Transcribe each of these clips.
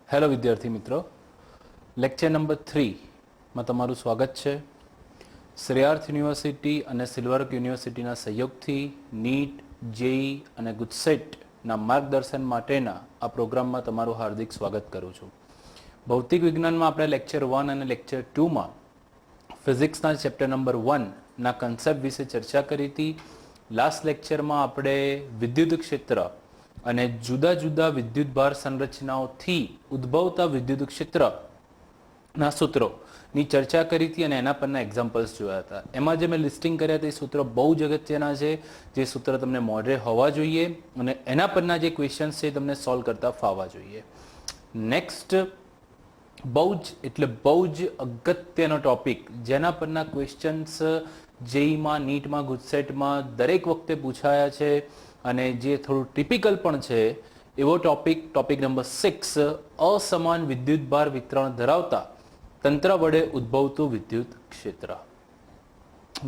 Hello વિદ્યાર્થી મિત્રો, lecture number 3 માં તમારું સ્વાગત છે. શ્રેયાર્થ યુનિવર્સિટી અને સિલ્વર્ક યુનિવર્સિટીના સહયોગથી નીટ, જેઈ અને ગુજસેટના માર્ગદર્શન માટેના આ પ્રોગ્રામમાં તમારું હાર્દિક સ્વાગત કરું છું. ભૌતિક વિજ્ઞાનમાં આપણે લેક્ચર 1 અને લેક્ચર 2માં ફિઝિક્સના ચેપ્ટર નંબર 1 ના કન્સેપ્ટ વિશે ચર્ચા કરી હતી. લાસ્ટ લેક્ચરમાં આપણે વિદ્યુત ક્ષેત્ર અને જુદા જુદા વિદ્યુતભાર સંરચનાઓથી ઉદ્ભવતા વિદ્યુત ક્ષેત્રના સૂત્રોની ચર્ચા કરી હતી અને એના પરના એક્ઝામ્પલ્સ જોયા હતા. એમાં જે મેં લિસ્ટિંગ કર્યા હતા એ સૂત્રો બહુ જ અગત્યના છે. જે સૂત્ર તમને મોડરે હોવા જોઈએ અને એના પરના જે ક્વેશ્ચન્સ છે તમને સોલ્વ કરતા ફાવવા જોઈએ. નેક્સ્ટ બહુ જ અગત્યનો ટોપિક, જેના પરના ક્વેશ્ચન્સ જેઈમાં, નીટમાં, ગુજસેટમાં દરેક વખતે પૂછાયા છે અને જે થોડું ટિપિકલ પણ છે એવો ટોપિક નંબર 6, અસમાન વિદ્યુતભાર વિતરણ ધરાવતા તંત્ર વડે ઉદ્ભવતું વિદ્યુત ક્ષેત્ર.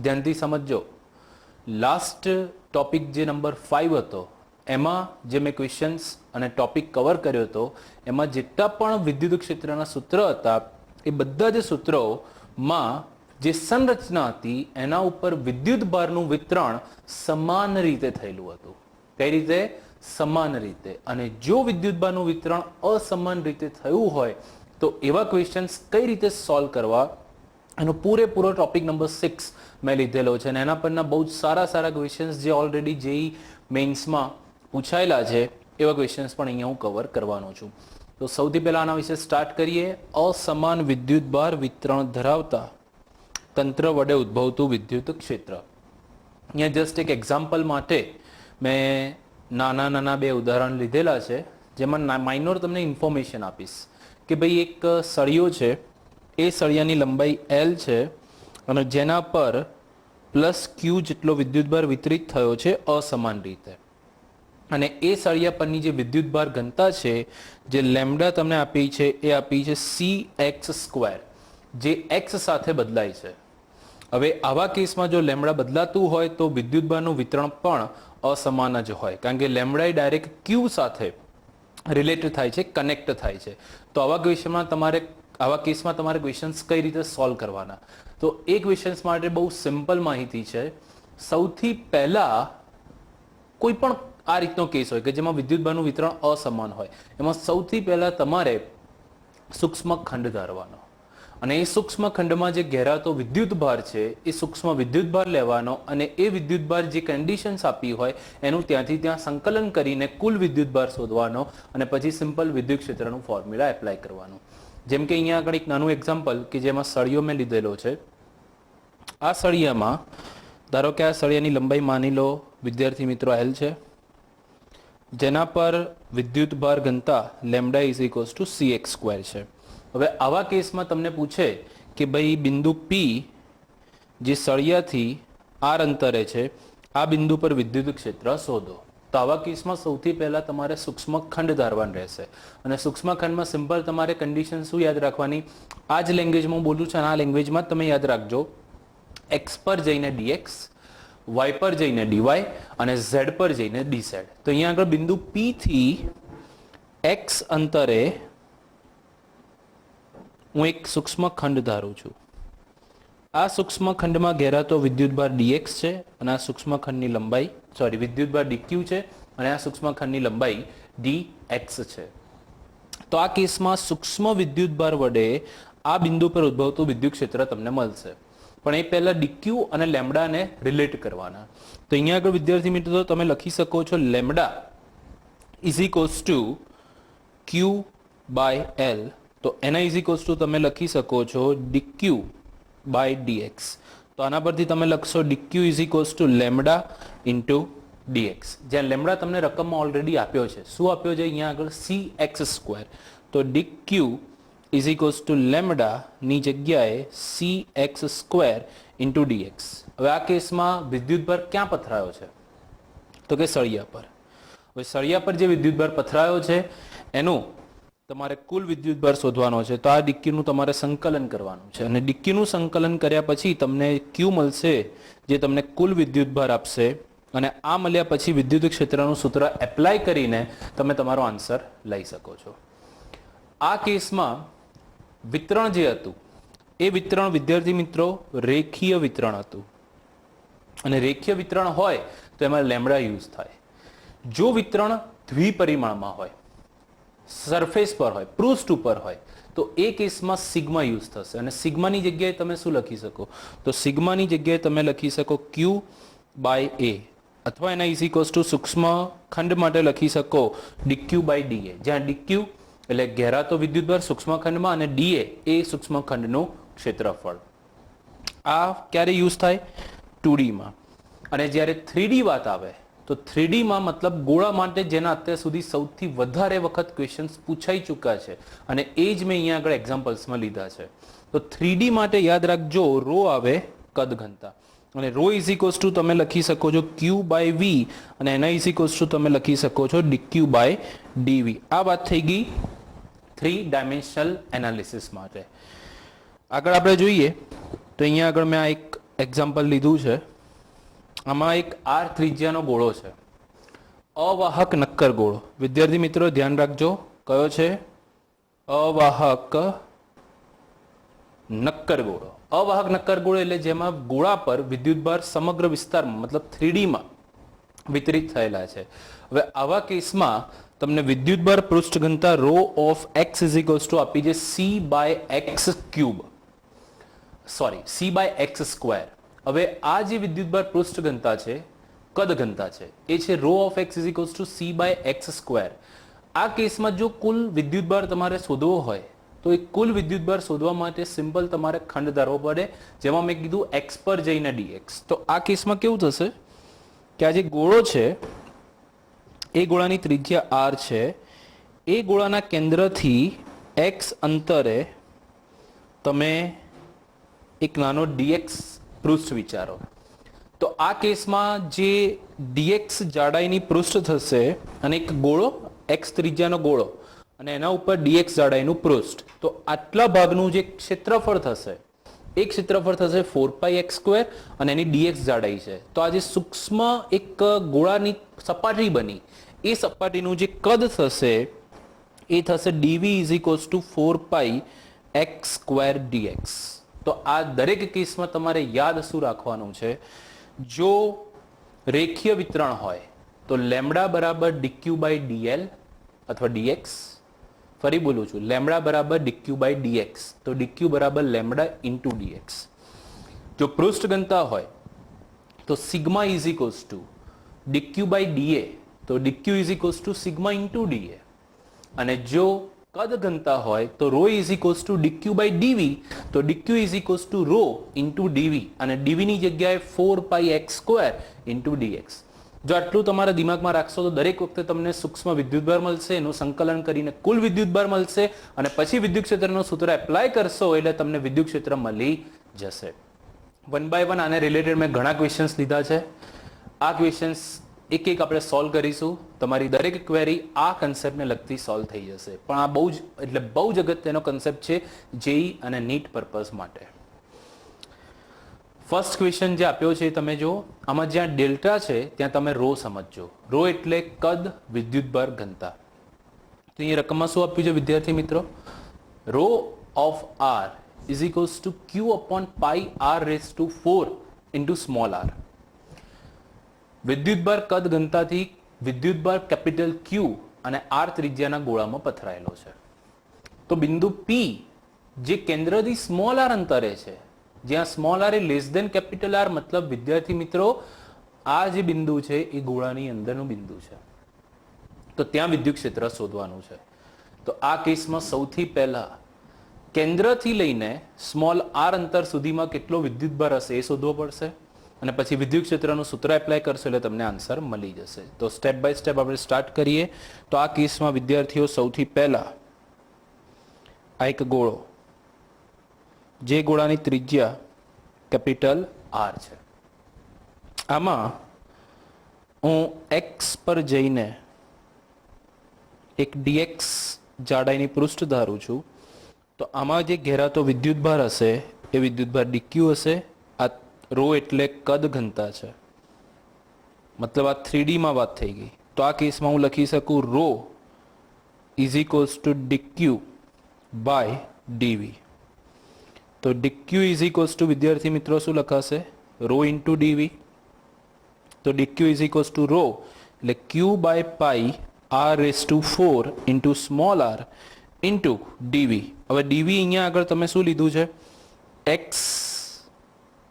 ધ્યાનથી સમજજો. લાસ્ટ ટોપિક જે નંબર 5 હતો એમાં જે મેં ક્વેશ્ચન્સ અને ટોપિક કવર કર્યો હતો એમાં જેટલા પણ વિદ્યુત ક્ષેત્રના સૂત્રો હતા એ બધા જ સૂત્રોમાં જે સંરચના હતી એના ઉપર વિદ્યુતભારનું વિતરણ સમાન રીતે થયેલું હતું. કઈ રીતે? સમાન રીતે. અને જો વિદ્યુતભારનું વિતરણ અસમાન રીતે થયું હોય તો એવા ક્વેશ્ચન્સ કઈ રીતે સોલ્વ કરવા એનો પૂરેપૂરો ટોપિક નંબર 6 મેં લીધેલો છે અને એના પરના બહુ જ સારા ક્વેશ્ચન્સ જે ઓલરેડી જેઈ મેઇન્સમાં પૂછાયેલા છે એવા ક્વેશ્ચન્સ પણ અહીંયા હું કવર કરવાનો છું. તો સૌથી પહેલા આના વિશે સ્ટાર્ટ કરીએ. અસમાન વિદ્યુતભાર વિતરણ ધરાવતા તંત્ર વડે ઉદ્ભવતું વિદ્યુત ક્ષેત્ર. અહીંયા જસ્ટ એક એક્ઝામ્પલ માટે મેં નાના બે ઉદાહરણ લીધેલા છે, જેમાં માઇનોર તમને ઇન્ફોર્મેશન આપીશ કે ભાઈ એક સળિયો છે, એ સળિયાની લંબાઈ L છે અને જેના પર +Q જેટલો વિદ્યુતભાર વિતરિત થયો છે અસમાન રીતે. અને એ સળિયા પરની જે વિદ્યુતભાર ઘનતા છે, જે લેમ્ડા તમને આપી છે એ આપી છે cx², જે x સાથે બદલાય છે. હવે આવા કેસમાં જો લેમ્ડા બદલાતું હોય તો વિદ્યુતભારનું વિતરણ પણ અસમાન જ હોય, કારણ કે લેમ્ડા ડાયરેક્ટ Q સાથે રિલેટ થાય છે, કનેક્ટ થાય છે. તો આવા કેસમાં તમારે ક્વેશ્ચન્સ કઈ રીતે સોલ્વ કરવાના? તો એ ક્વેશ્ચન્સ માટે બહુ સિમ્પલ માહિતી છે. સૌથી પહેલા કોઈ પણ આ રીતનો કેસ હોય કે જેમાં વિદ્યુતભારનું વિતરણ અસમાન હોય, એમાં સૌથી પહેલા તમારે સૂક્ષ્મ ખંડ ધારવાનો અને એ સૂક્ષ્મ ખંડમાં જે ઘેરાતો વિદ્યુતભાર છે એ સૂક્ષ્મ વિદ્યુતભાર લેવાનો અને એ વિદ્યુતભાર જે કન્ડિશન્સ આપી હોય એનું ત્યાંથી ત્યાં સંકલન કરીને કુલ વિદ્યુતભાર શોધવાનો અને પછી સિમ્પલ વિદ્યુત ક્ષેત્રનું ફોર્મ્યુલા એપ્લાય કરવાનું. જેમ કે અહીંયા આગળ એક નાનું એક્ઝામ્પલ કે જેમાં સળિયો મેં લીધેલો છે. આ સળિયામાં ધારો કે આ સળિયાની લંબાઈ માની લો વિદ્યાર્થી મિત્રો L છે, જેના પર વિદ્યુતભાર ઘનતા લેમ્ડા =cx² છે. હવે આવા કેસમાં તમને પૂછે કે ભાઈ બિંદુ P જે સળિયાથી r અંતરે છે, આ બિંદુ પર વિદ્યુત ક્ષેત્ર શોધો. તો આવા કેસમાં સૌથી પહેલા તમારે સૂક્ષ્મ ખંડ ધારવાનું રહેશે અને સૂક્ષ્મ ખંડમાં સિમ્પલ તમારે કન્ડિશન શું યાદ રાખવાની? આ જ લેંગ્વેજમાં હું બોલું છું અને આ લેંગ્વેજમાં તમે યાદ રાખજો. x પર જઈને dx, y પર જઈને dy અને z પર જઈને dz. તો અહીંયા આગળ બિંદુ P થી x અંતરે હું એક સૂક્ષ્મ ખંડ ધારું છું. આ સૂક્ષ્મ ખંડમાં ઘેરાતો વિદ્યુતભાર dx છે અને આ સૂક્ષ્મ ખંડની લંબાઈ વિદ્યુતભાર dq છે અને આ સૂક્ષ્મ ખંડની લંબાઈ dx છે. તો આ કેસમાં સૂક્ષ્મ વિદ્યુતભાર વડે આ બિંદુ પર ઉદ્ભવતું વિદ્યુત ક્ષેત્ર તમને મળશે. પણ એ પહેલા dq અને લેમ્ડાને રિલેટ કરવાના. તો અહીંયા આગળ વિદ્યાર્થી મિત્રો તમે લખી શકો છો લેમ્ડા q/L. તો એના તમે લખી શકો છો dq/dx. તો આના પરથી તમે લખશો dq લેમ્ડા × dx, જ્યાં લેમ્ડા તમને રકમમાં ઓલરેડી આપ્યો છે. શું આપ્યો છે અહીંયા આગળ? cx². તો dq લેમ્ડા ની જગ્યાએ cx² × dx. હવે આ કેસમાં વિદ્યુતભાર ક્યાં પથરાયો છે? તો કે સળિયા પર. હવે સળિયા પર જે વિદ્યુતભાર પથરાયો છે એનું તમારે કુલ વિદ્યુતભાર શોધવાનો છે. તો આ dq નું તમારે સંકલન કરવાનું છે અને dq નું સંકલન કર્યા પછી તમને q મળશે, જે તમને કુલ વિદ્યુતભાર આપશે અને આ મળ્યા પછી વિદ્યુત ક્ષેત્રનું સૂત્ર એપ્લાય કરીને તમે તમારો આન્સર લઈ શકો છો. આ કેસમાં વિતરણ જે હતું એ વિતરણ વિદ્યાર્થી મિત્રો રેખીય વિતરણ હતું, અને રેખીય વિતરણ હોય તો એમાં લેમ્બડા યુઝ થાય. જો વિતરણ દ્વિપરિમાણમાં હોય, સરફેસ પર હોય, પૃષ્ઠ ઉપર હોય, તો એ કેસમાં સિગ્મા યુઝ થશે. અને સિગ્માની જગ્યાએ તમે શું લખી શકો? તો સિગ્માની જગ્યાએ તમે લખી શકો ક્યુ બાય એ, અથવા એના ઇઝ ઇક્વલ્સ ટુ સૂક્ષ્મ ખંડ માટે લખી શકો ડીક્યુ બાય ડીએ, જ્યાં ડીક્યુ એટલે ઘેરાતો વિદ્યુતભાર સૂક્ષ્મ ખંડમાં અને ડીએ એ સૂક્ષ્મ ખંડનું ક્ષેત્રફળ. આ ક્યારે યુઝ થાય? 2D માં. અને જ્યારે 3D વાત આવે તો 3D માં મતલબ ગોળા માટે જેના અત્યાર સુધી સૌથી વધારે વખત ક્વેશ્ચન્સ પૂછાઈ ચૂક્યા છે, અને એ જ મેં અહીંયા આગળ એક્ઝામ્પલ્સમાં લીધા છે. તો 3D માટે યાદ રાખજો રો આવે કદ ઘનતા, અને રો ઇઝ ઇક્વલ્સ ટુ તમે લખી શકો છો ક્યુ બાય વી, અને એના ઇઝ ઇક્વલ્સ ટુ તમે લખી શકો છો ડીક્યુ બાય ડીવી. આ વાત થઈ ગઈ 3 ડાયમેન્શનલ એનાલિસિસ માટે. આગળ આપણે જોઈએ તો અહીંયા આગળ મેં આ એક એક્ઝામ્પલ લીધું છે. આમાં એક આર ત્રિજ્યાનો ગોળો છે, અવાહક નક્કર ગોળો. વિદ્યાર્થી મિત્રો ધ્યાન રાખજો, કયો છે? અવાહક નક્કર ગોળો. અવાહક નક્કર ગોળો એટલે જેમાં ગોળા પર વિદ્યુતભાર સમગ્ર વિસ્તારમાં મતલબ 3D માં વિતરિત થયેલા છે. હવે આવા કેસમાં તમને વિદ્યુતભાર પૃષ્ઠ ઘનતા rho of x is equals to આપી છે c by x cube, sorry c by x square. હવે આ જે વિદ્યુતભાર પૃષ્ઠ ઘનતા છે, કદ ઘનતા છે, એ છે rho of x is equals to c by x square. આ કેસમાં જો કુલ વિદ્યુતભાર તમારે શોધવો હોય તો એ કુલ વિદ્યુતભાર શોધવા માટે સિમ્પલ તમારે ખંડ ધારવો પડે, જેમાં મેં કીધું x પર જઈને dx. તો આ કેસમાં કેવું થશે કે આ જે ગોળો છે એ ગોળાની ત્રિજ્યા r છે, એ ગોળાના કેન્દ્રથી x અંતરે તમે એક નાનો dx પૃષ્ઠ વિચારો. તો આ કેસમાં જે dx જાડાઈની પૃષ્ઠ થશે, અને એક ગોળો x ત્રિજ્યાનો ગોળો અને એના ઉપર dx જાડાઈનું પૃષ્ઠ, તો આટલા ભાગનું જે ક્ષેત્રફળ થશે એ ક્ષેત્રફળ થશે 4πx², અને એની dx જાડાઈ છે. તો આ જે સૂક્ષ્મ એક ગોળાની સપાટી બની, એ સપાટીનું જે કદ થશે એ થશે dv is equals two 4πx² dx. તો આ દરેક કેસમાં તમારે યાદ શું રાખવાનું છે? જો રેખીય વિતરણ હોય તો લેમ્બડા બરાબર ડીક્યુ બાય ડીએલ અથવા ડીએક્સ. ફરી બોલું છું, લેમ્બડા બરાબર ડીક્યુ બાય ડીએક્સ, તો ડીક્યુ બરાબર લેમ્બડા ઇન્ટુ ડીએક્સ. જો પૃષ્ઠ ઘનતા હોય તો sigma is equals to dq by da, તો dq is equals to sigma into da. અને જો કદ ઘનતા હોય તો rho is equals to dq by dv, તો dq is equals to rho into dv, અને ડીવી ની જગ્યાએ 4πx² ઇન્ટુ ડીએક્સ. જો આટલું તમારા દિમાગમાં રાખશો તો દરેક વખતે તમને સૂક્ષ્મ વિદ્યુતભાર મળશે, એનું સંકલન કરીને કુલ વિદ્યુતભાર મળશે, અને પછી વિદ્યુત ક્ષેત્રનું સૂત્ર એપ્લાય કરશો એટલે તમને વિદ્યુત ક્ષેત્ર મળી જશે. 1 બાય 1 આને રિલેટેડ મેં ઘણા ક્વેશ્ચન્સ લીધા છે. આ ક્વેશ્ચન્સ એક એક આપણે સોલ્વ કરીશું. તમારી દરેક ક્વેરી આ કન્સેપ્ટને લગતી સોલ્વ થઈ જશે. પણ આ બહુ જ એટલે બહુ જ અગત્યનો કન્સેપ્ટ છે જેઈ અને નીટ પર્પઝ માટે. ફર્સ્ટ ક્વેશ્ચન જે આપ્યો છે તમે જો, આમાં જ્યાં ડેલ્ટા છે ત્યાં તમે રો સમજજો. રો એટલે કદ વિદ્યુતભાર ઘનતા. તો અહીં રકમમાં શું આપ્યું છે વિદ્યાર્થી મિત્રો? Rho of r is equals to q upon pi r raise to 4 into small r. વિદ્યુતભાર કદ ઘનતાથી વિદ્યુતભાર કેપિટલ Q અને r ત્રિજ્યાના ગોળામાં પથરાયેલો છે. તો બિંદુ P જે કેન્દ્રથી સ્મોલ r અંતરે છે, જ્યાં સ્મોલ r એ લેસ ધેન કેપિટલ R, મતલબ વિદ્યાર્થી મિત્રો આ જે બિંદુ છે એ ગોળાની અંદરનું બિંદુ છે. તો ત્યાં વિદ્યુત ક્ષેત્ર શોધવાનું છે. તો આ કેસમાં સૌથી પહેલા કેન્દ્રથી લઈને સ્મોલ r અંતર સુધીમાં કેટલો વિદ્યુતભાર હશે એ શોધવો પડશે, અને પછી વિદ્યુત ક્ષેત્રનું સૂત્ર એપ્લાય કરશો એટલે તમને આન્સર મળી જશે. તો સ્ટેપ બાય સ્ટેપ આપણે સ્ટાર્ટ કરીએ. તો આ કેસમાં વિદ્યાર્થીઓ સૌથી પહેલા આ એક ગોળો, જે ગોળાની ત્રિજ્યા કેપિટલ R છે, આમાં હું x પર જઈને એક dx જાડાઈની પૃષ્ઠ ધારું છું. તો આમાં જે ઘેરાતો વિદ્યુતભાર હશે એ વિદ્યુતભાર dq હશે. આ રો એટલે કદ ઘનતા છે, મતલબ આ 3D માં વાત થઈ ગઈ. તો આ કેસમાં હું લખી શકું rho is equals to dq by dv. તો ડીક્યુ ઇઝ ઇક્વલ્સ ટુ વિદ્યાર્થી મિત્રો શું લખાશે? Rho into dv. તો dq is equals to rho એટલે q by pi r raise to 4 into small r into dv. હવે ડીવી અહીંયા આગળ તમે શું લીધું છે? એક્સ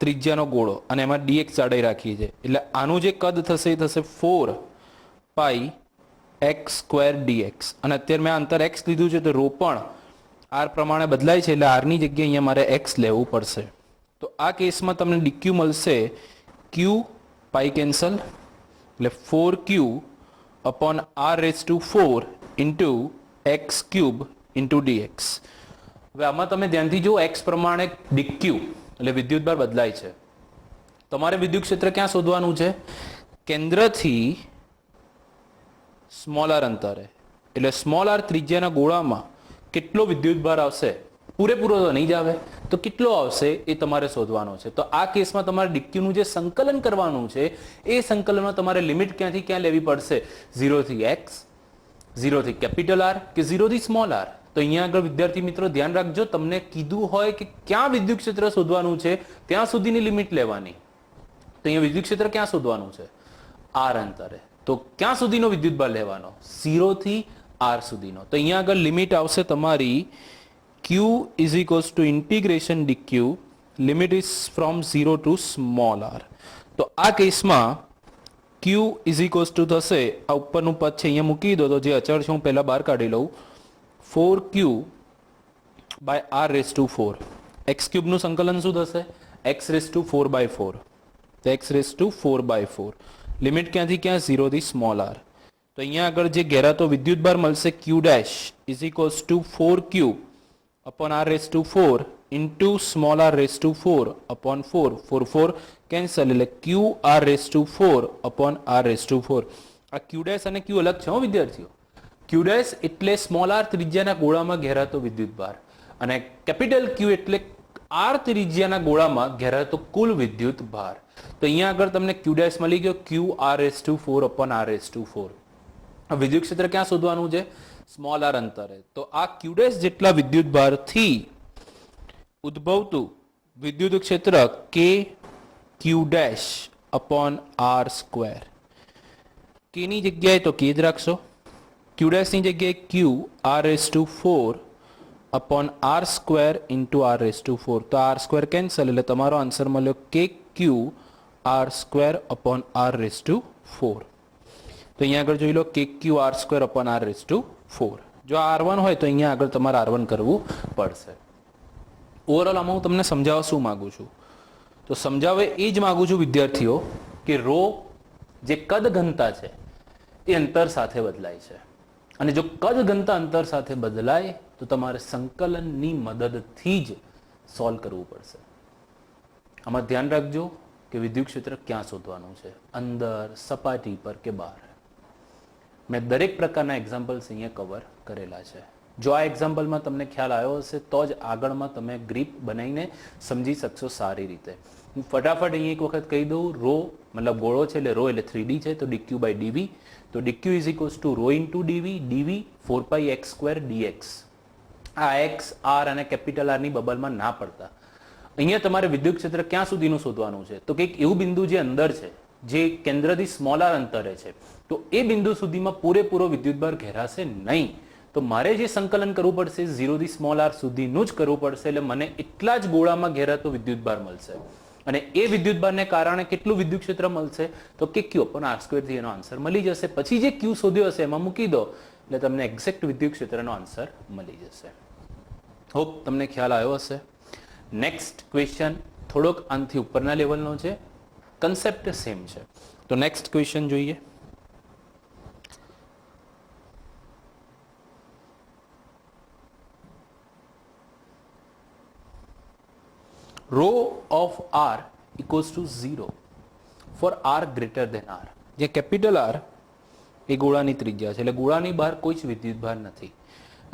ત્રિજ્યાનો ગોળો અને એમાં ડીએક્સ જાડાઈ રાખી છે એટલે આનું જે કદ થશે એ થશે 4 પાઈ એક્સ સ્ક્વેર ડીએક્સ. અને અત્યારે મેં અંતર એક્સ લીધું છે તો રો પણ આર પ્રમાણે બદલાય છે એટલે આરની જગ્યાએ અહીંયા મારે એક્સ લેવું પડશે. તો આ કેસમાં તમને ડીક્યુ મળશે ક્યુ પાઈ કેન્સલ એટલે 4q upon r raise to 4 into x cube into dx. હવે આમાં તમે ધ્યાનથી જુઓ એક્સ પ્રમાણે ડીક્યુ એટલે વિદ્યુતભાર બદલાય છે. તમારે વિદ્યુત ક્ષેત્ર ક્યાં શોધવાનું છે? કેન્દ્રથી સ્મોલ આર અંતરે એટલે સ્મોલ આર ત્રિજ્યાના ગોળામાં કેટલો વિદ્યુતભાર આવશે? પૂરેપૂરો તો નહીં જ આવે તો કેટલો આવશે એ તમારે શોધવાનો છે. તો આ કેસમાં તમારે ડીક્યુનું જે સંકલન કરવાનું છે એ સંકલનમાં તમારે લિમિટ ક્યાંથી ક્યાં લેવી પડશે? 0 થી એક્સ, 0 થી કેપિટલ આર કે 0 થી સ્મોલ આર. તો અહીંયા આગળ વિદ્યાર્થી મિત્રો ધ્યાન રાખજો, તમને કીધું હોય કે ક્યાં વિદ્યુત ક્ષેત્ર શોધવાનું છે ત્યાં સુધીની લિમિટ લેવાની. તો અહીંયા વિદ્યુત ક્ષેત્ર ક્યાં શોધવાનું છે? આર અંતરે. તો ક્યાં સુધીનો વિદ્યુતભાર લેવાનો? 0 થી આર સુધીનો. તો અહીંયા આગળ લિમિટ આવશે તમારી q is equals to integration dq, limit is from 0 to small r. તો આ કેસમાં q is equals to થશે આ ઉપરનું પદ છે અહીંયા મૂકી દો તો જે અચળ છે હું પહેલા બહાર કાઢી લઉં 4q by r raised to 4. x cube નું સંકલન શું થશે? x raised to 4 by 4. તો x raised to 4 by 4. Limit ક્યાંથી ક્યાં? 0 થી સ્મોલ r. તો અહીંયા આગળ જે ઘેરાતો વિદ્યુતભાર મળશે q dash is equals to 4q upon r raised to 4 into small r raised to 4 upon 4. 4 4 cancel એટલે q r raised to 4 upon r raised to 4. આ q ડેશ અને q અલગ છે હો વિદ્યાર્થીઓ. q ડેશ એટલે સ્મોલ r ત્રિજ્યાના ગોળામાં ઘેરાતો વિદ્યુતભાર અને કેપિટલ q એટલે r ત્રિજ્યાના ગોળામાં ઘેરાતો કુલ વિદ્યુતભાર. તો અહીંયા આગળ તમને q ડેશ મળી ગયો q r raised to 4 upon r raised to 4. આ વિદ્યુત ક્ષેત્ર ક્યાં શોધવાનું છે? સ્મોલ આર અંતરે. તો આ q ડેશ જેટલા વિદ્યુતભારથી ઉદ્ભવતું વિદ્યુત ક્ષેત્ર k q dash upon r square. k ની જગ્યાએ તો k જ રાખશો, q ડેશ ની જગ્યાએ q r raise to 4 upon r square into r raise to 4. તો r સ્ક્વેર કેન્સલ એટલે તમારો આન્સર મળ્યો k q r square upon r raise to 4. તો અહીંયા આગળ જોઈ લો કે q r square upon r raise to 4. જો R1 હોય તો અહીંયા આગળ તમારે R1 કરવું પડશે. ઓવરઓલ આમાં હું તમને સમજાવવા શું માંગુ છું? તો સમજાવે એ જ માંગુ છું વિદ્યાર્થીઓ કે રો જે કદ ઘનતા છે એ અંતર સાથે બદલાય છે અને જો કદ ઘનતા અંતર સાથે બદલાય તો તમારે સંકલનની મદદથી જ સોલ્વ કરવું પડશે. આમાં ધ્યાન રાખજો કે વિદ્યુત ક્ષેત્ર ક્યાં શોધવાનું છે, અંદર, સપાટી પર કે બહાર. મેં દરેક પ્રકારના એક્ઝામ્પલ્સ અહીંયા કવર કરેલા છે. જો આ એક્ઝામ્પલમાં તમને ખ્યાલ આવ્યો હશે તો જ આગળમાં તમે ગ્રીપ બનાવીને સમજી શકશો સારી રીતે. હું ફટાફટ અહીંયા એક વખત કહી દઉં, રો મતલબ ગોળો છે એટલે રો એટલે 3D છે તો dq બાય dv. તો dq is equals to rho into dv, dv 4 pi x square dx. આ એક્સ આર અને કેપિટલ આરની બબલમાં ના પડતા. અહીંયા તમારે વિદ્યુત ક્ષેત્ર ક્યાં સુધીનું શોધવાનું છે તો કંઈક એવું બિંદુ જે અંદર છે જે કેન્દ્રથી સ્મોલ આર અંતરે છે તો એ બિંદુ સુધીમાં પૂરેપૂરો વિદ્યુતભાર ઘેરાશે નહીં. તો મારે જે સંકલન કરવું પડશે 0 થી સ્મોલ આર સુધીનું જ કરવું પડશે એટલે મને એટલા જ ગોળામાં ઘેરાતો વિદ્યુતભાર મળશે અને એ વિદ્યુતભારને કારણે કેટલું વિદ્યુત ક્ષેત્ર મળશે તો કે ક્યુ અપોન આર સ્ક્વેર થી એનો આન્સર મળી જશે. પછી જે ક્યુ શોધ્યો હશે એમાં મૂકી દો એટલે તમને એક્ઝેક્ટ વિદ્યુત ક્ષેત્રનો આન્સર મળી જશે. હોપ તમને ખ્યાલ આવ્યો હશે. નેક્સ્ટ ક્વેશ્ચન થોડોક આનથી ઉપરના લેવલનો છે, કન્સેપ્ટ સેમ છે. તો નેક્સ્ટ ક્વેશ્ચન જોઈએ. Rho of r equals to 0 for r greater than r. જે કેપિટલ r એ ગોળાની ત્રિજ્યા છે એટલે ગોળાની બહાર કોઈ જ વિદ્યુતભાર નથી.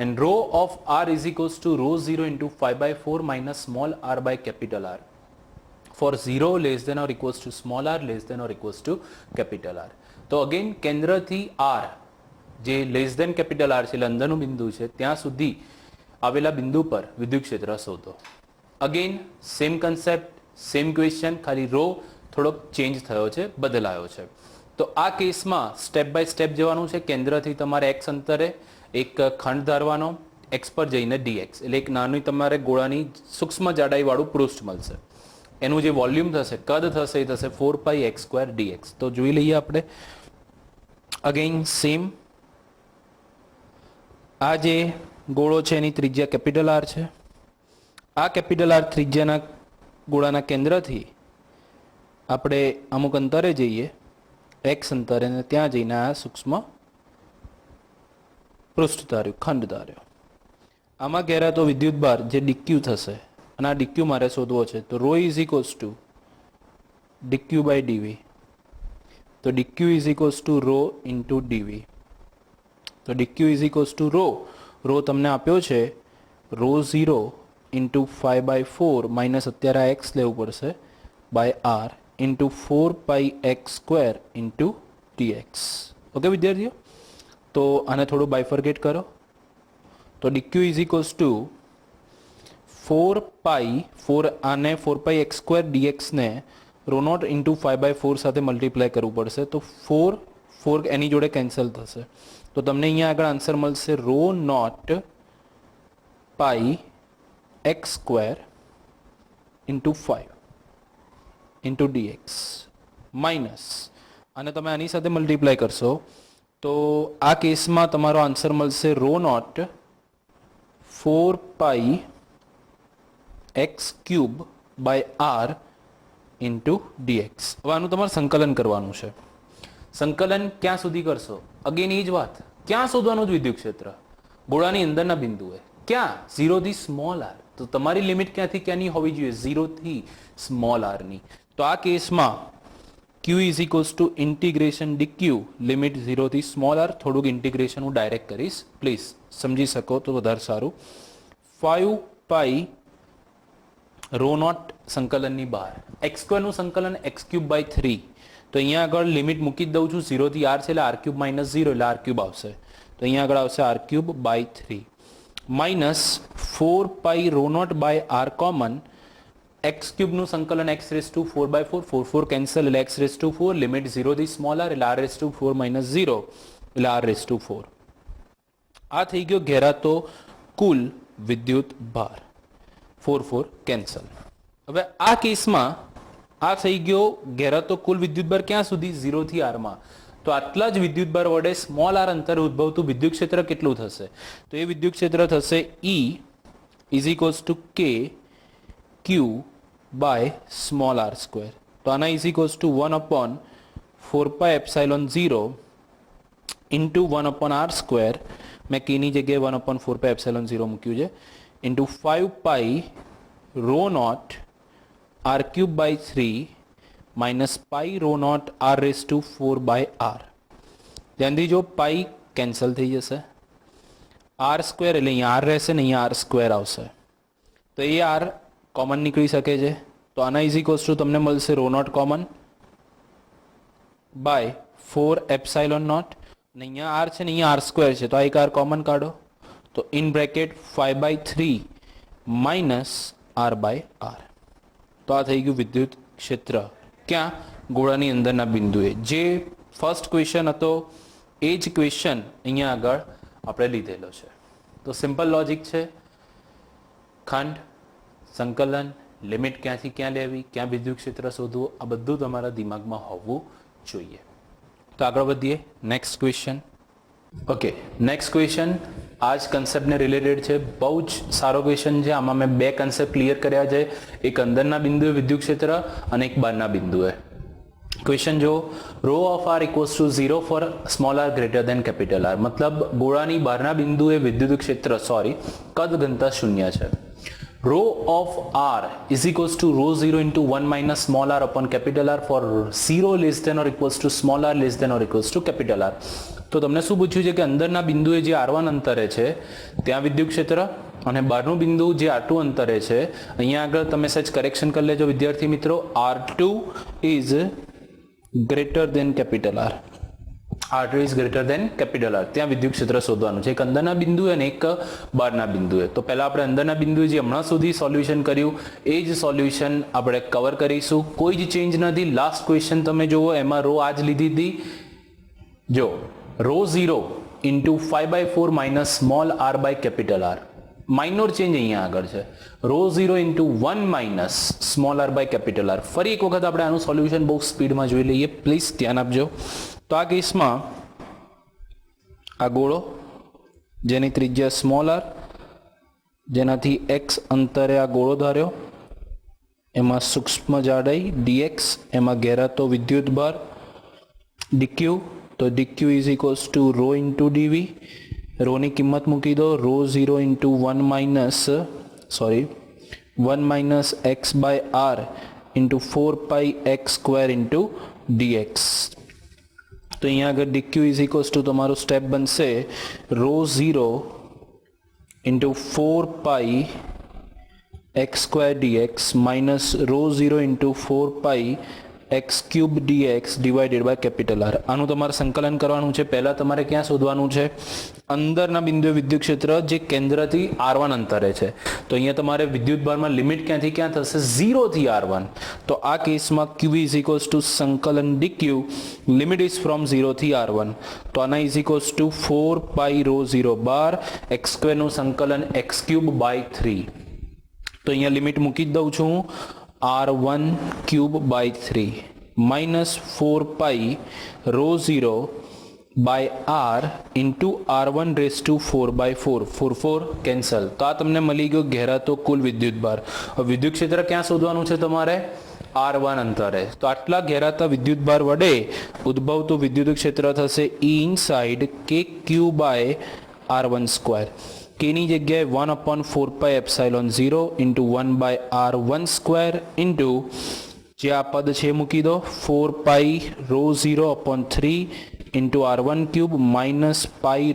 and rho of r is equals to rho 0 into 5 by 4 minus small r by capital R for 0 less than or equals to small r less than or equals to capital R. તો again કેન્દ્રથી r જે less than capital R છે એટલે અંદરનું બિંદુ છે ત્યાં સુધી આવેલા બિંદુ પર વિદ્યુત ક્ષેત્ર શોધો. Again same concept, same question, ખાલી રો થોડોક ચેન્જ થયો છે, બદલાયો છે. તો આ કેસમાં સ્ટેપ બાય સ્ટેપ જવાનું છે. કેન્દ્રથી તમારે x અંતરે એક ખંડ ધારવાનો, x પર જઈને dx, એટલે એક નાની તમારે ગોળાની સૂક્ષ્મ જાડાઈવાળું પૃષ્ઠ મળશે. એનું જે વોલ્યુમ થશે, કદ થશે, એ થશે 4πx² dx. તો જોઈ લઈએ આપણે. અગેન સેમ, આ જે ગોળો છે એની ત્રિજ્યા કેપિટલ R છે. આ કેપિટલ R ત્રિજ્યાના ગોળાના કેન્દ્રથી આપણે અમુક અંતરે જઈએ, x અંતરે, અને ત્યાં જઈને આ સૂક્ષ્મ પૃષ્ઠ ધાર્યું, ખંડ ધાર્યો. આમાં ઘેરાતો વિદ્યુતભાર જે dq થશે, અને આ dq મારે શોધવો છે. તો ρ is equals to dq by dv. તો dq is equals to ρ into dv. તો dq ઇઝ ઇક્વલ્સ ટુ ρ તમને આપ્યો છે ρ0 ઇન્ટુ 5/4 માઇનસ અત્યારે આ x લેવું પડશે by r into 4πx² into dx. Okay વિદ્યાર્થીઓ, તો આને થોડું બાયફર્કેટ કરો. તો dq ઇઝ ઇક્વલ્સ ટુ 4 આને 4πx² dx ને ρ0 ઇન્ટુ 5/4 સાથે મલ્ટીપ્લાય કરવું પડશે. તો 4 એની જોડે કેન્સલ થશે. તો તમને અહીંયા આગળ આન્સર મળશે ρ0 πx² into 5 into dx minus, અને તમે આની સાથે મલ્ટીપ્લાય કરશો તો આ કેસમાં તમારો આન્સર મળશે ρ0 4πx³ by r into dx. હવે આનું તમારે સંકલન કરવાનું છે. સંકલન ક્યાં સુધી કરશો? અગેન એ જ વાત, ક્યાં શોધવાનું જ વિદ્યુત ક્ષેત્ર? ગોળાની અંદરના બિંદુએ. ક્યાં? 0 થી સ્મોલ r. તો તમારી લિમિટ ક્યાંથી ક્યાંની હોવી જોઈએ? 0 થી સ્મોલ r ની. તો આ કેસમાં q is equals to integration dq limit 0 થી સ્મોલ r. થોડુંક ઇન્ટિગ્રેશન હું ડાયરેક્ટ કરીશ, પ્લીઝ સમજી શકો તો વધારે સારું. 5π ρ0 સંકલનની બહાર, x² નું સંકલન x³/3. તો અહીંયા આગળ લિમિટ મૂકી જ દઉં છું, 0 થી r છે એટલે r³ - 0 એટલે r³ આવશે. તો અહીંયા આગળ આવશે r³/3 minus 4π ρ0 by r common, x³ નું સંકલન x⁴/4, 4 કેન્સલ એટલે x⁴, લિમિટ 0 થી સ્મોલ r એટલે r⁴ - 0 એટલે r⁴. આ થઈ ગયો ઘેરાતો કુલ વિદ્યુત ભાર. 4 કેન્સલ. હવે આ કેસમાં આ થઈ ગયો ઘેરાતો કુલ વિદ્યુતભાર ક્યાં સુધી? 0 થી r માં. તો આટલા જ વિદ્યુતભાર વડે સ્મોલ r અંતરે ઉદ્ભવતું વિદ્યુત ક્ષેત્ર કેટલું થશે? તો એ વિદ્યુત ક્ષેત્ર થશે E is equals to k q by small r². તો આના is equals two 1/4πε0 into 1/r². મેં k ની જગ્યાએ 1/4πε0 મૂક્યું છે, ઇન્ટુ 5π ρ0 r³/3 માઇનસ π ρ0 r⁴/r. ધ્યાનથી જો પાઈ કેન્સલ થઈ જશે, r² એટલે અહીંયા r રહેશે ને અહીંયા r² આવશે. તો એ r કોમન નીકળી શકે છે. તો આના ઇઝ ઇક્વલ્સ ટુ તમને મળશે ρ0 કોમન બાય 4ε0, અને અહીંયા r છે ને અહીંયા r² છે, તો આ એક r કોમન કાઢો. તો ઇન બ્રેકેટ 5/3 માઇનસ r/r. તો આ થઈ ગયું વિદ્યુત ક્ષેત્ર ક્યાં? ગોળાની અંદરના બિંદુએ. જે ફર્સ્ટ ક્વેશ્ચન હતો એ જ ક્વેશ્ચન અહીંયા આગળ આપણે લીધેલો છે. તો સિમ્પલ લોજિક છે. ખંડ, સંકલન, લિમિટ ક્યાંથી ક્યાં લેવી, ક્યાં વિદ્યુત ક્ષેત્ર શોધવું, આ બધું તમારા દિમાગમાં હોવું જોઈએ. તો આગળ વધીએ. Next question. Okay, next question આ જ કન્સેપ્ટને રિલેટેડ છે. બહુ જ સારો ક્વેશ્ચન છે. આમાં મેં બે કન્સેપ્ટ ક્લિયર કર્યા છે, એક અંદરના બિંદુએ વિદ્યુત ક્ષેત્ર અને એક બહારના બિંદુએ. ક્વેશ્ચન જો, ρ of r equals to 0 for small r greater than capital R. મતલબ ગોળાની બહારના બિંદુએ વિદ્યુત ક્ષેત્ર કદ ઘનતા 0 છે. ρ of r is equals to ρ0 into 1 minus small r upon capital R for 0 less than or equals to small r less than or equals to capital R. તો તમને શું પૂછ્યું છે કે અંદરના બિંદુએ જે r1 અંતરે છે ત્યાં વિદ્યુત ક્ષેત્ર, અને બહારનું બિંદુ જે r2 અંતરે છે, અહીંયા આગળ તમે સચ કરેક્શન કરી લેજો વિદ્યાર્થી મિત્રો, r2 is greater than capital R. R2 is greater than capital R, ત્યાં વિદ્યુત ક્ષેત્ર શોધવાનું છે. એક અંદરના બિંદુએ અને એક બહારના બિંદુએ. તો પહેલા આપણે અંદરના બિંદુએ જે હમણાં સુધી સોલ્યુશન કર્યું એ જ સોલ્યુશન આપણે કવર કરીશું. કોઈ જ ચેન્જ નથી. લાસ્ટ ક્વેશ્ચન તમે જુઓ, એમાં રો આ જ લીધી હતી. જો rho 0 into 5/4 minus small r by capital R, minor change અહીંયા આગળ છે. Rho 0 into 1 minus small r by capital R. ફરી એક વખત આપણે આનું સોલ્યુશન બહુ સ્પીડમાં જોઈ લઈએ, પ્લીઝ ધ્યાન આપજો. તો આ કેસમાં આ ગોળો જેની ત્રિજ્યા સ્મોલ આર, જેનાથી x અંતરે આ ગોળો ધાર્યો, એમાં સૂક્ષ્મ જાડાઈ dx, એમાં ઘેરાતો વિદ્યુત ભાર dq. તો dq is equals to rho into dv. રોની કિંમત મૂકી દો. Rho 0 into 1 minus x by R into 4 x square into dx. તો અહીંયા આગળ dq ઇઝ ઇક્વલ્સ ટુ તમારું સ્ટેપ બનશે rho 0 into 4 x square dx minus rho 0 into 4 x cube dx divided by capital R. આનું તમારે સંકલન કરવાનું છે. પહેલા તમારે ક્યાં શોધવાનું છે? અંદરના બિંદુએ વિદ્યુત ક્ષેત્ર જે કેન્દ્રથી r1 અંતરે છે. તો અહીંયા તમારે વિદ્યુત ભારમાં લિમિટ ક્યાંથી ક્યાં થશે? 0 થી r1. તો આ કેસમાં q ઇઝ ઇક્વલ્સ ટુ સંકલન dq, લિમિટ ઇઝ ફ્રોમ 0 થી r1. તો આના ઇઝ ઇક્વલ્સ ટુ 4 રો 0 બાર x સ્ક્વેરનું સંકલન x ક્યુબ બાય 3. તો અહીંયા લિમિટ મૂકી જ દઉં છું. r1 cube by 3 minus 4 rho 0 by r into r1 raise to 4/4. 4 cancel. તો આ તમને મળી ગયો ઘેરાતો કુલ વિદ્યુત ભાર. હવે વિદ્યુત ક્ષેત્ર ક્યાં શોધવાનું છે તમારે? r1 અંતરે. તો આટલા ઘેરાતા વિદ્યુત ભાર વડે ઉદ્ભવતું વિદ્યુત ક્ષેત્ર થશે E inside kq by r1 square. k ની જગ્યાએ 1/4πε0 ઇન્ટુ 1/r1 સ્ક્વેર ઇન્ટુ જે આ પદ છે મૂકી દો 4 rho 0/3 into r1 cube minus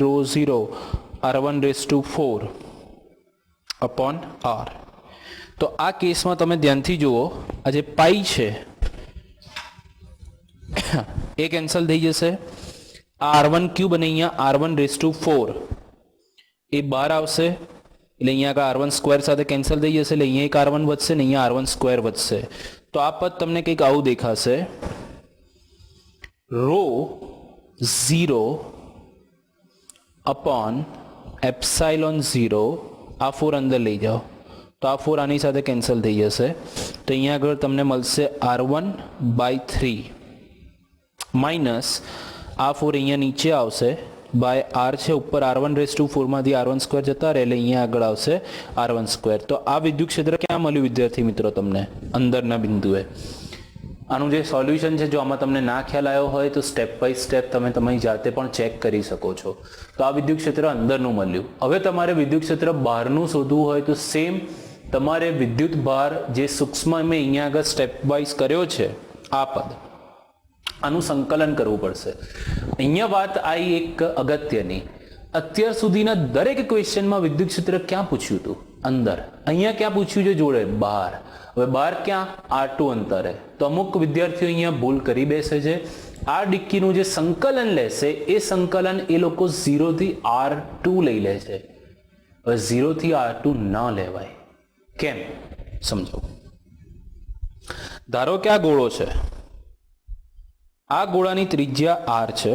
rho 0 r1 raise to 4 upon r. તો આ કેસમાં તમે ધ્યાનથી જુઓ, આ જે પાઈ છે એ કેન્સલ થઈ જશે. r1 ક્યુબ અને અહીંયા r1 રેસ ટુ 4 એ બહાર આવશે, એટલે અહીંયા r1 સ્ક્વેર સાથે કેન્સલ થઈ જશે, એટલે અહીંયા એક r1 વધશે ને અહીંયા r1 સ્ક્વેર વધશે. તો આ પદ તમને કંઈક આવું દેખાશે. રો 0 અપોન એપ્સાઇલોન 0, આ 4 અંદર લઈ જાઓ તો આ 4 આની સાથે કેન્સલ થઈ જશે. તો અહીંયા આગળ તમને મળશે r1 બાય 3 માઇનસ આ 4 અહીંયા નીચે આવશે બાય r છે ઉપર r1 રેસ ટુ 4 માંથી r1 સ્ક્વેર જતા રહે, એટલે અહીંયા આગળ આવશે r1 સ્ક્વેર. તો આ વિદ્યુત ક્ષેત્ર ક્યાં મળ્યું વિદ્યાર્થી મિત્રો તમને? અંદરના બિંદુએ. આનું જે સોલ્યુશન છે, જો આમાં તમને ના ખ્યાલ આવ્યો હોય તો સ્ટેપ બાય સ્ટેપ તમે તમારી જાતે પણ ચેક કરી શકો છો. તો આ વિદ્યુત ક્ષેત્ર અંદરનું મળ્યું. હવે તમારે વિદ્યુત ક્ષેત્ર બહારનું શોધવું હોય તો સેમ તમારે વિદ્યુત ભાર જે સૂક્ષ્મ મેં અહીંયા આગળ સ્ટેપ વાઇઝ કર્યો છે આ પદ, આનું સંકલન કરવું પડશે. અહીંયા વાત આવી એક અગત્યની, અત્યાર સુધીના દરેક ક્વેશ્ચનમાં વિદ્યુત ક્ષેત્ર ક્યાં પૂછ્યું હતું? અંદર. અહીંયા ક્યાં પૂછ્યું છે? જોડે બહાર. હવે બહાર ક્યાં? r2 અંતરે. તો અમુક વિદ્યાર્થીઓ અહીંયા ભૂલ કરી બેસે છે. આ ડિક્કીનું જે સંકલન લેશે એ સંકલન એ લોકો 0 થી r2 લઈ લે છે. હવે 0 થી r2 ન લેવાય. કેમ? સમજો. ધારો કે આ ગોળો છે, આ ગોળાની ત્રિજ્યા r છે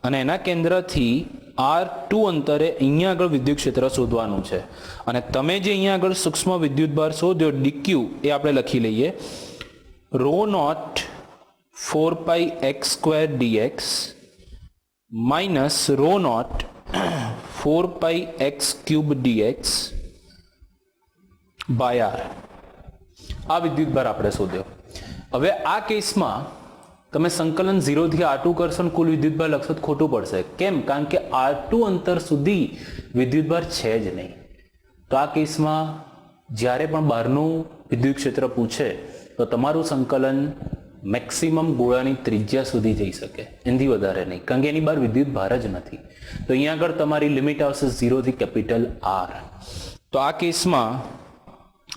અને એના કેન્દ્રથી r2 અંતરે અહીંયા આગળ વિદ્યુત ક્ષેત્ર શોધવાનું છે. અને તમે જે અહીંયા આગળ સૂક્ષ્મ વિદ્યુત ભાર શોધ્યો dq એ આપણે લખી લઈએ. Rho naught 4 x square dx minus rho naught 4 x cube dx by r. આ વિદ્યુત ભાર આપણે શોધ્યો. હવે આ કેસમાં તમે સંકલન 0 થી r2 કરશો ને કુલ વિદ્યુતભાર લખશો તો ખોટું પડશે. કેમ? કારણ કે r2 અંતર સુધી વિદ્યુતભાર છે જ નહીં. તો આ કેસમાં જ્યારે પણ બહારનું વિદ્યુત ક્ષેત્ર પૂછે તો તમારું સંકલન મેક્સિમમ ગોળાની ત્રિજ્યા સુધી જઈ શકે, એનાથી વધારે નહીં, કારણ કે એની બહાર વિદ્યુત ભાર જ નથી. તો અહીંયા આગળ તમારી લિમિટ આવશે 0 થી કેપિટલ R. તો આ કેસમાં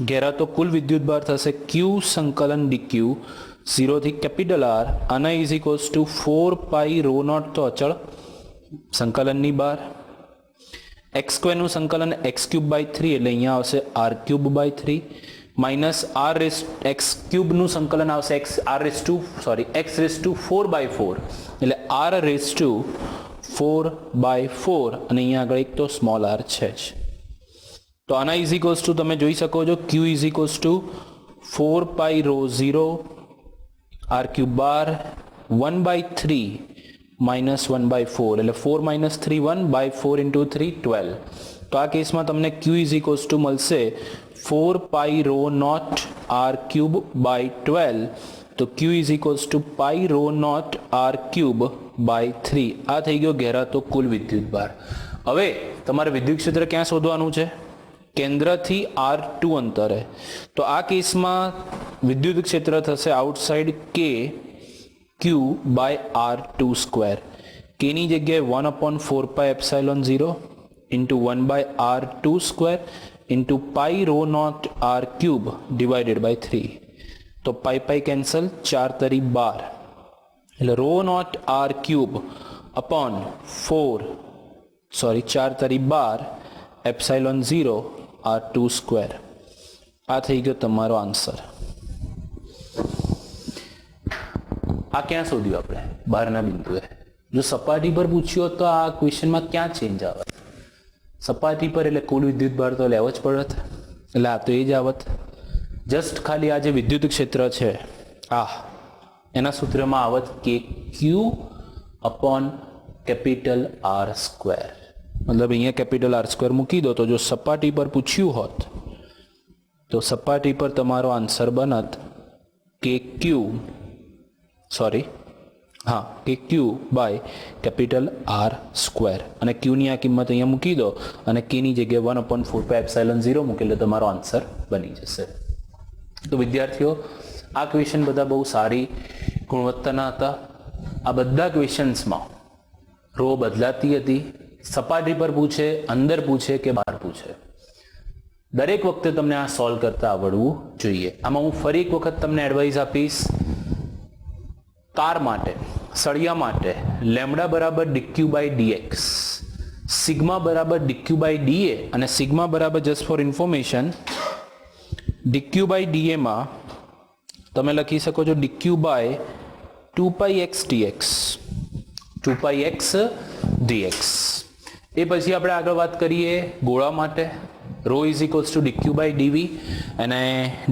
ઘેરાતો કુલ વિદ્યુત ભાર થશે q સંકલન dq 0 થી કેપિટલ આર, આના is equals to 4 pi rho naught તો અચળ સંકલનની બહાર, એક્સ સ્ક્વેરનું સંકલન એક્સ ક્યુબ બાય 3 એટલે અહીંયા આવશે r cube by 3 minus r raise x ક્યુબનું સંકલન આવશે એક્સ રેસ ટુ 4 બાય 4 એટલે આર રેસ ટુ 4 બાય 4 અને અહીંયા આગળ એક તો સ્મોલ આર છે જ. તો આના ઇઝ ઇક્વલ્સ ટુ તમે જોઈ શકો છો q is equals to 4 pi rho 0 r cube બાર 1 બાય 3 માઇનસ 1 બાય 4 એટલે 4 માઇનસ 3 1 બાય 4 ઇન્ટુ 3 12. તો આ કેસમાં તમને ક્યુ ઇઝ ઇક્વલ્સ ટુ મળશે 4 pi rho not r cube by 12. તો q is equals to pi rho not r cube by 3. આ થઈ ગયો ઘેરાતો કુલ વિદ્યુત ભાર. હવે તમારે વિદ્યુત ક્ષેત્ર ક્યાં શોધવાનું છે? કેન્દ્રથી R2 અંતરે. તો આ કેસમાં વિદ્યુત ક્ષેત્ર થશે આઉટસાઇડ કે ક્યુ બાય R2 સ્ક્વેર. કેની જગ્યાએ 1/4 pi epsilon 0 into 1 by R2 square into pi rho not r cube divided by 3. તો પાઈ પાઈ કેન્સલ, 4 તરી 12 એટલે rho not r cube upon 4 તરી 12 એપ્સાઇલોન 0 R2 સ્ક્વેર. આ થઈ ગયો તમારો આન્સર. આ ક્યાં શોધ્યું આપણે? બહારના બિંદુએ. જો સપાટી પર પૂછ્યો તો આ ક્વેશ્ચનમાં ક્યાં ચેન્જ આવે? સપાટી પર એટલે કુલ વિદ્યુત ભાર તો લેવો જ પડત, એટલે આ તો એ જ આવત. જસ્ટ ખાલી આ જે વિદ્યુત ક્ષેત્ર છે એના સૂત્રમાં આવત કે ક્યુ અપોન કેપિટલ આર સ્ક્વેર. મતલબ અહીંયા કેપિટલ આર સ્ક્વેર મૂકી દો તો જો સપાટી પર પૂછ્યું હોત તો સપાટી પર તમારો આન્સર બનત કે ક્યુ બાય કેપિટલ આર સ્ક્વેર. અને ક્યુની આ કિંમત અહીંયા મૂકી દો અને કેની જગ્યાએ 1/4 પાઈ એપ્સાઇલોન 0 મૂકી એટલે તમારો આન્સર બની જશે. તો વિદ્યાર્થીઓ, આ ક્વેશ્ચન બધા બહુ સારી ગુણવત્તાના હતા. આ બધા ક્વેશ્ચન્સમાં રો બદલાતી હતી. સપાટી પર પૂછે, અંદર પૂછે કે બહાર પૂછે, દરેક વખતે તમને આ સોલ્વ કરતા આવડવું જોઈએ. આમાં હું ફરી એક વખત તમને એડવાઇસ આપીશ. તાર માટે, સળિયા માટે લેમ્ડા બરાબર ડીક્યુ બાય ડીએક્સ, સિગ્મા બરાબર ડીક્યુ બાય ડીએ અને સિગ્મા બરાબર, just for information, dq by ડીએમાં તમે લખી શકો છો dq by 2 pi x dx, 2 pi x dx. એ પછી આપણે આગળ વાત કરીએ ગોળા માટે. Rho is equals to dq by dv અને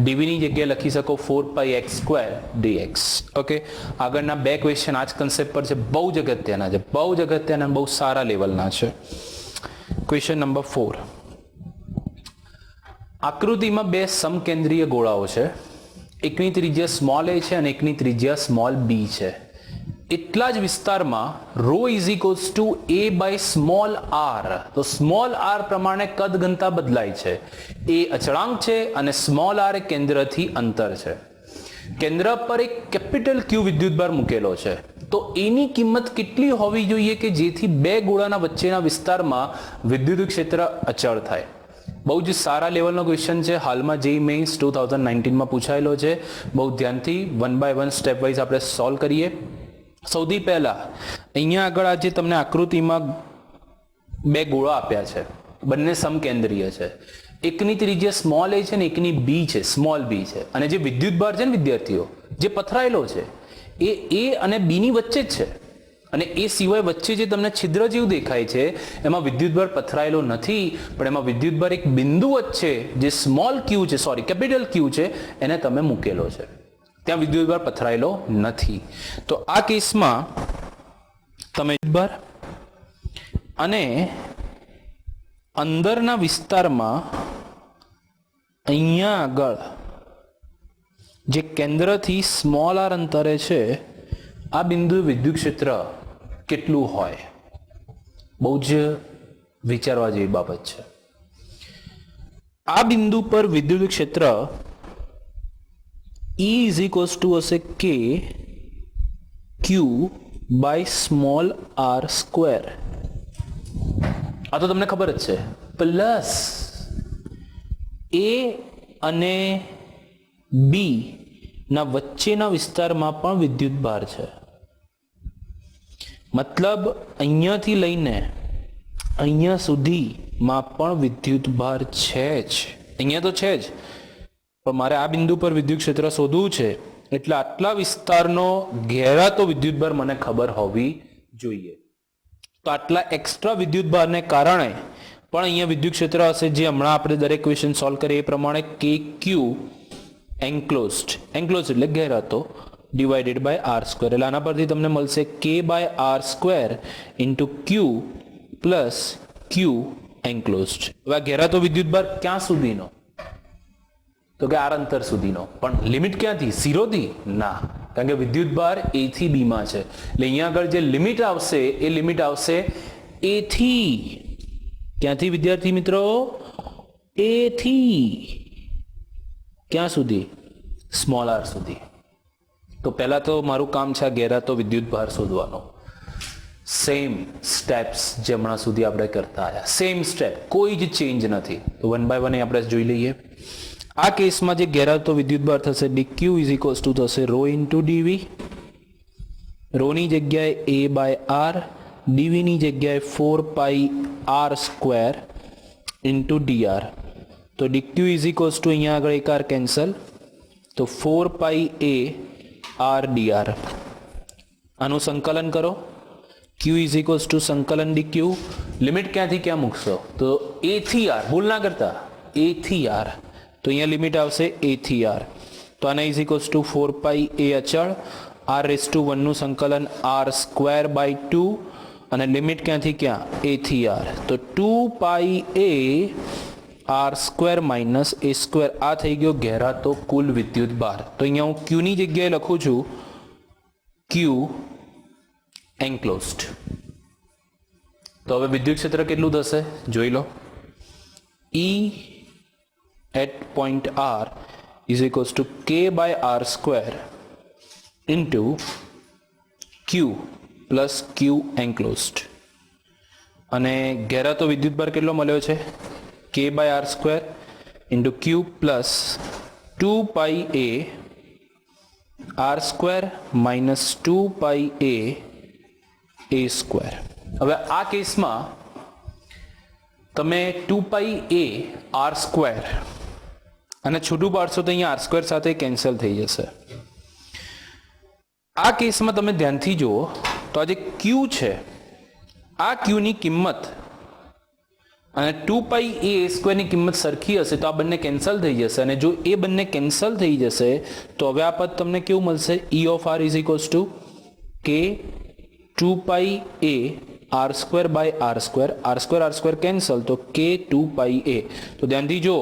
ડીવીની જગ્યાએ લખી શકો 4 pi x square dx. Okay, આગળના બે ક્વેશ્ચન આ જ કન્સેપ્ટ પર છે. બહુ જ અગત્યના છે, બહુ જ અગત્યના, બહુ સારા લેવલના છે. Question number 4. આકૃતિમાં બે સમકેન્દ્રીય ગોળાઓ છે. એકની ત્રિજ્યા સ્મોલ એ છે અને એકની ત્રિજ્યા સ્મોલ બી છે. એટલા જ વિસ્તારમાં rho is equals to a by small r. તો સ્મોલ આર પ્રમાણે કદ ઘનતા બદલાય છે. એ અચળાંક છે અને સ્મોલ આર એ કેન્દ્રથી અંતર છે. કેન્દ્ર પર એક કેપિટલ ક્યુ વિદ્યુતભાર મૂકેલો છે. તો એની કિંમત કેટલી હોવી જોઈએ કે જેથી બે ગોળાના વચ્ચેના વિસ્તારમાં વિદ્યુત ક્ષેત્ર અચળ થાય? બહુ જ સારા લેવલનો ક્વેશ્ચન છે. હાલમાં JEE મેઇન્સ 2019માં પૂછાયેલો છે. બહુ ધ્યાનથી 1 બાય 1 સ્ટેપ વાઇઝ આપણે સોલ્વ કરીએ. સૌથી પહેલા અહીંયા આગળ આ જે તમને આકૃતિમાં બે ગોળા આપ્યા છે, બંને સમકેન્દ્રીય છે. એકની ત્રિજ્યા સ્મોલ એ છે ને એકની બી છે, સ્મોલ બી છે. અને જે વિદ્યુતભાર છે ને વિદ્યાર્થીઓ, જે પથરાયેલો છે એ એ અને બી ની વચ્ચે જ છે. અને એ સિવાય વચ્ચે જે તમને છિદ્ર જેવું દેખાય છે એમાં વિદ્યુતભાર પથરાયેલો નથી, પણ એમાં વિદ્યુતભાર એક બિંદુ વચ્ચે જે સ્મોલ ક્યુ છે, કેપિટલ ક્યુ છે, એને તમે મૂકેલો છે. ત્યાં વિદ્યુતભાર પથરાયેલો નથી. તો આ કેસમાં તમે વિદ્યુતભાર અને અંદરના વિસ્તારમાં અહીંયા આગળ જે કેન્દ્રથી સ્મોલ આર અંતરે છે આ બિંદુ વિદ્યુત ક્ષેત્ર કેટલું હોય? બહુ જ વિચારવા જેવી બાબત છે. આ બિંદુ પર વિદ્યુત ક્ષેત્ર E is equals to હશે કે ક્યુ બાય સ્મોલ આર સ્ક્વેર. આ તો તમને ખબર જ છે. પ્લસ એ અને બી ના વચ્ચેના વિસ્તારમાં પણ વિદ્યુત ભાર છે. મતલબ અહીંયાથી લઈને અહીંયા સુધીમાં પણ વિદ્યુત ભાર છે જ. અહીંયા તો છે જ, પણ મારે આ બિંદુ પર વિદ્યુત ક્ષેત્ર શોધવું છે, એટલે આટલા વિસ્તારનો ઘેરાતો વિદ્યુત ભાર મને ખબર હોવી જોઈએ. તો આટલા એક્સ્ટ્રા વિદ્યુત ભારને કારણે પણ અહીંયા વિદ્યુત ક્ષેત્ર હશે, જે હમણાં આપણે દરેક ક્વેશ્ચન સોલ્વ કરીએ એ પ્રમાણે કે ક્યુ એન્ક્લોઝડ, એન્ક્લોઝ એટલે ઘેરાતો, ડિવાઇડેડ બાય આર સ્ક્વેર. એટલે આના પરથી તમને મળશે કે by r square into q plus q enclosed. હવે આ ઘેરાતો વિદ્યુત ભાર ક્યાં સુધીનો? તો કે આર અંતર સુધીનો. પણ લિમિટ ક્યાંથી? 0 થી? ના, કારણ કે વિદ્યુત ભાર એ થી બી માં છે. એટલે અહીંયા આગળ જે લિમિટ આવશે એ લિમિટ આવશે એ થી. ક્યાંથી વિદ્યાર્થી મિત્રો? એ થી ક્યાં સુધી? સ્મોલ આર સુધી. તો પહેલા તો મારું કામ છે આ ઘેરાતો વિદ્યુત ભાર શોધવાનો. સેમ સ્ટેપ્સ જે હમણાં સુધી આપણે કરતા આવ્યા, સેમ સ્ટેપ, કોઈ જ ચેન્જ નથી. તો 1 બાય 1 આપણે જોઈ લઈએ. આ કેસમાં જે ઘેરાતો વિદ્યુત ભાર થશે dq ઇઝ ઇક્વલ્સ ટુ થશે રો ઇન્ટુ dv. રોની જગ્યાએ a બાય આર, dv ની જગ્યાએ 4 pi R square into dr. તો dq ઇઝ ઇક્વલ્સ ટુ અહીંયા આગળ એક આર કેન્સલ, તો 4 પાઈ a આર dr. આનું સંકલન કરો. q ઇઝ ઇક્વલ્સ ટુ સંકલન dq. લિમિટ ક્યાંથી ક્યાં મૂકશો? તો a થી r, ભૂલ ના કરતા, a થી r. તો અહીંયા લિમિટ આવશે a થી r. તો આના is equals to 4 pi a અચળ, r રેઝ ટુ 1 નું સંકલન r સ્ક્વેર બાય 2, અને લિમિટ ક્યાંથી ક્યાં? a થી r. તો 2 pi a r square minus a square. આ થઈ ગયો ઘેરાતો કુલ વિદ્યુત ભાર. તો અહીંયા હું ક્યુ ની જગ્યાએ લખું છું ક્યુ એન્ક્લોઝડ. તો હવે વિદ્યુત ક્ષેત્ર કેટલું થશે જોઈ લો. E at point R is equals to K by R square into Q plus Q enclosed. અને ઘેરાતો વિદ્યુત ભાર કેટલો મળ્યો છે? K by R square into Q plus 2 pi A R square minus 2 pi A square. હવે આ કેસમાં તમે 2 પાઈ a આર સ્ક્વેર અને છૂટું પાડશો તો અહીંયા આર સ્ક્વેર સાથે કેન્સલ થઈ જશે. આ કેસમાં તમે ધ્યાનથી જુઓ તો આ જે ક્યુ છે, આ ક્યુની કિંમત અને 2 પાઈ a સ્ક્વેરની કિંમત સરખી હશે તો આ બંને કેન્સલ થઈ જશે. અને જો એ બંને કેન્સલ થઈ જશે તો હવે આ પદ તમને કેવું મળશે? E of r is equals to k 2 pi a r square by r square cancel, તો કે 2 પાઈ એ. તો ધ્યાનથી જો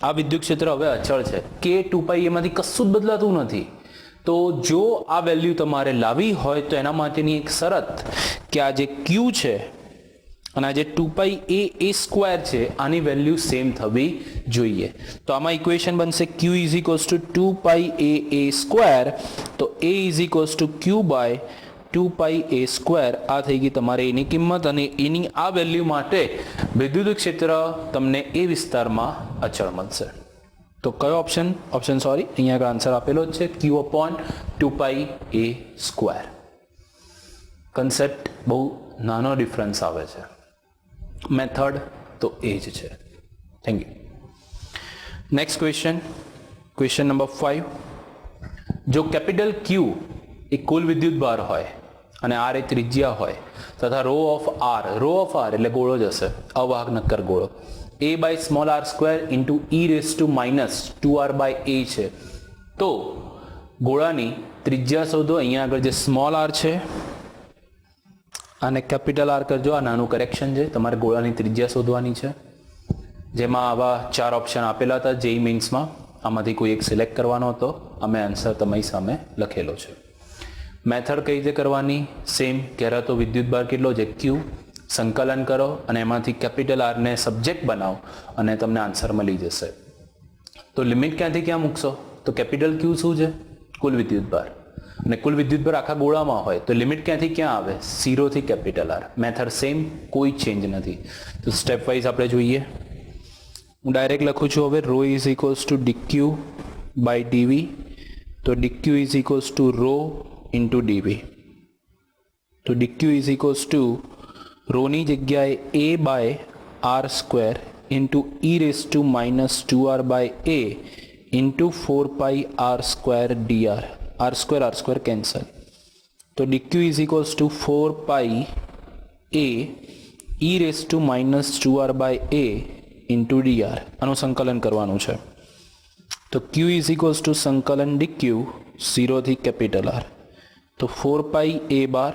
આ વિદ્યુત ક્ષેત્ર હવે અચળ છે. કે 2 પાઈ એમાંથી કશું જ બદલાતું નથી. તો જો આ વેલ્યુ તમારે લાવી હોય તો એના માટેની એક શરત કે આ જે ક્યુ છે અને આ જે 2 પાઈ એ સ્ક્વેર છે આની વેલ્યુ સેમ થવી જોઈએ. તો આમાં ઇક્વેશન બનશે q is equals to 2 pi a square. તો a is equals to q by 2 pi a square. આ થઈ ગઈ તમારે એની કિંમત, અને એની આ વેલ્યુ માટે વિદ્યુત ક્ષેત્ર તમને એ વિસ્તારમાં અચળ મળશે. તો કયો ઓપ્શન? અહીંયા આગળ આન્સર આપેલો જ છે, ક્યુ upon 2 pi a square. Concept બહુ નાનો ડિફરન્સ આવે છે, મેથડ તો એ જ છે. Thank you. Next question number 5. જો કેપિટલ ક્યુ એ કુલ વિદ્યુત ભાર હોય અને આર એ ત્રિજ્યા હોય તથા રો ઓફ આર એટલે ગોળો જ હશે, અવાહક નક્કર ગોળો, a by small r square into e raise to minus 2r by a છે, તો ગોળાની ત્રિજ્યા શોધો. અહીંયા આગળ જે સ્મોલ આર છે આને કેપિટલ આર કરજો. આ નાનું કરેક્શન છે, તમારે ગોળાની ત્રિજ્યા શોધવાની છે. જેમાં આવા 4 ઓપ્શન આપેલા હતા જેઈ મીન્સમાં, આમાંથી કોઈ એક સિલેક્ટ કરવાનો હતો. અમે આન્સર તમારી સામે લખેલો છે. મેથડ કઈ રીતે કરવાની? સેમ, ઘેરાતો વિદ્યુત ભાર કેટલો છે? ક્યુ. સંકલન કરો અને એમાંથી કેપિટલ આરને સબ્જેક્ટ બનાવો અને તમને આન્સર મળી જશે. તો લિમિટ ક્યાંથી ક્યાં મૂકશો? તો કેપિટલ ક્યુ શું છે? કુલ વિદ્યુત ભાર. અને કુલ વિદ્યુત ભાર આખા ગોળામાં હોય તો લિમિટ ક્યાંથી ક્યાં આવે? 0 થી કેપિટલ આર. મેથડ સેમ, કોઈ ચેન્જ નથી. તો સ્ટેપ વાઇઝ આપણે જોઈએ. હું ડાયરેક્ટ લખું છું હવે rho is equals to dq by dv. તો dq is equals to rho into dv. તો dq ઇઝ ઇક્વલ્સ ટુ રોની જગ્યાએ a by r square into e raise to minus 2r by a into 4 pi R square dr. R square cancel. તો dq is equals to 4 pi a e raise to minus 2r by a into dr. આનું સંકલન કરવાનું છે. તો q is equals to સંકલન dq 0 થી capital R. તો 4 pi a બાર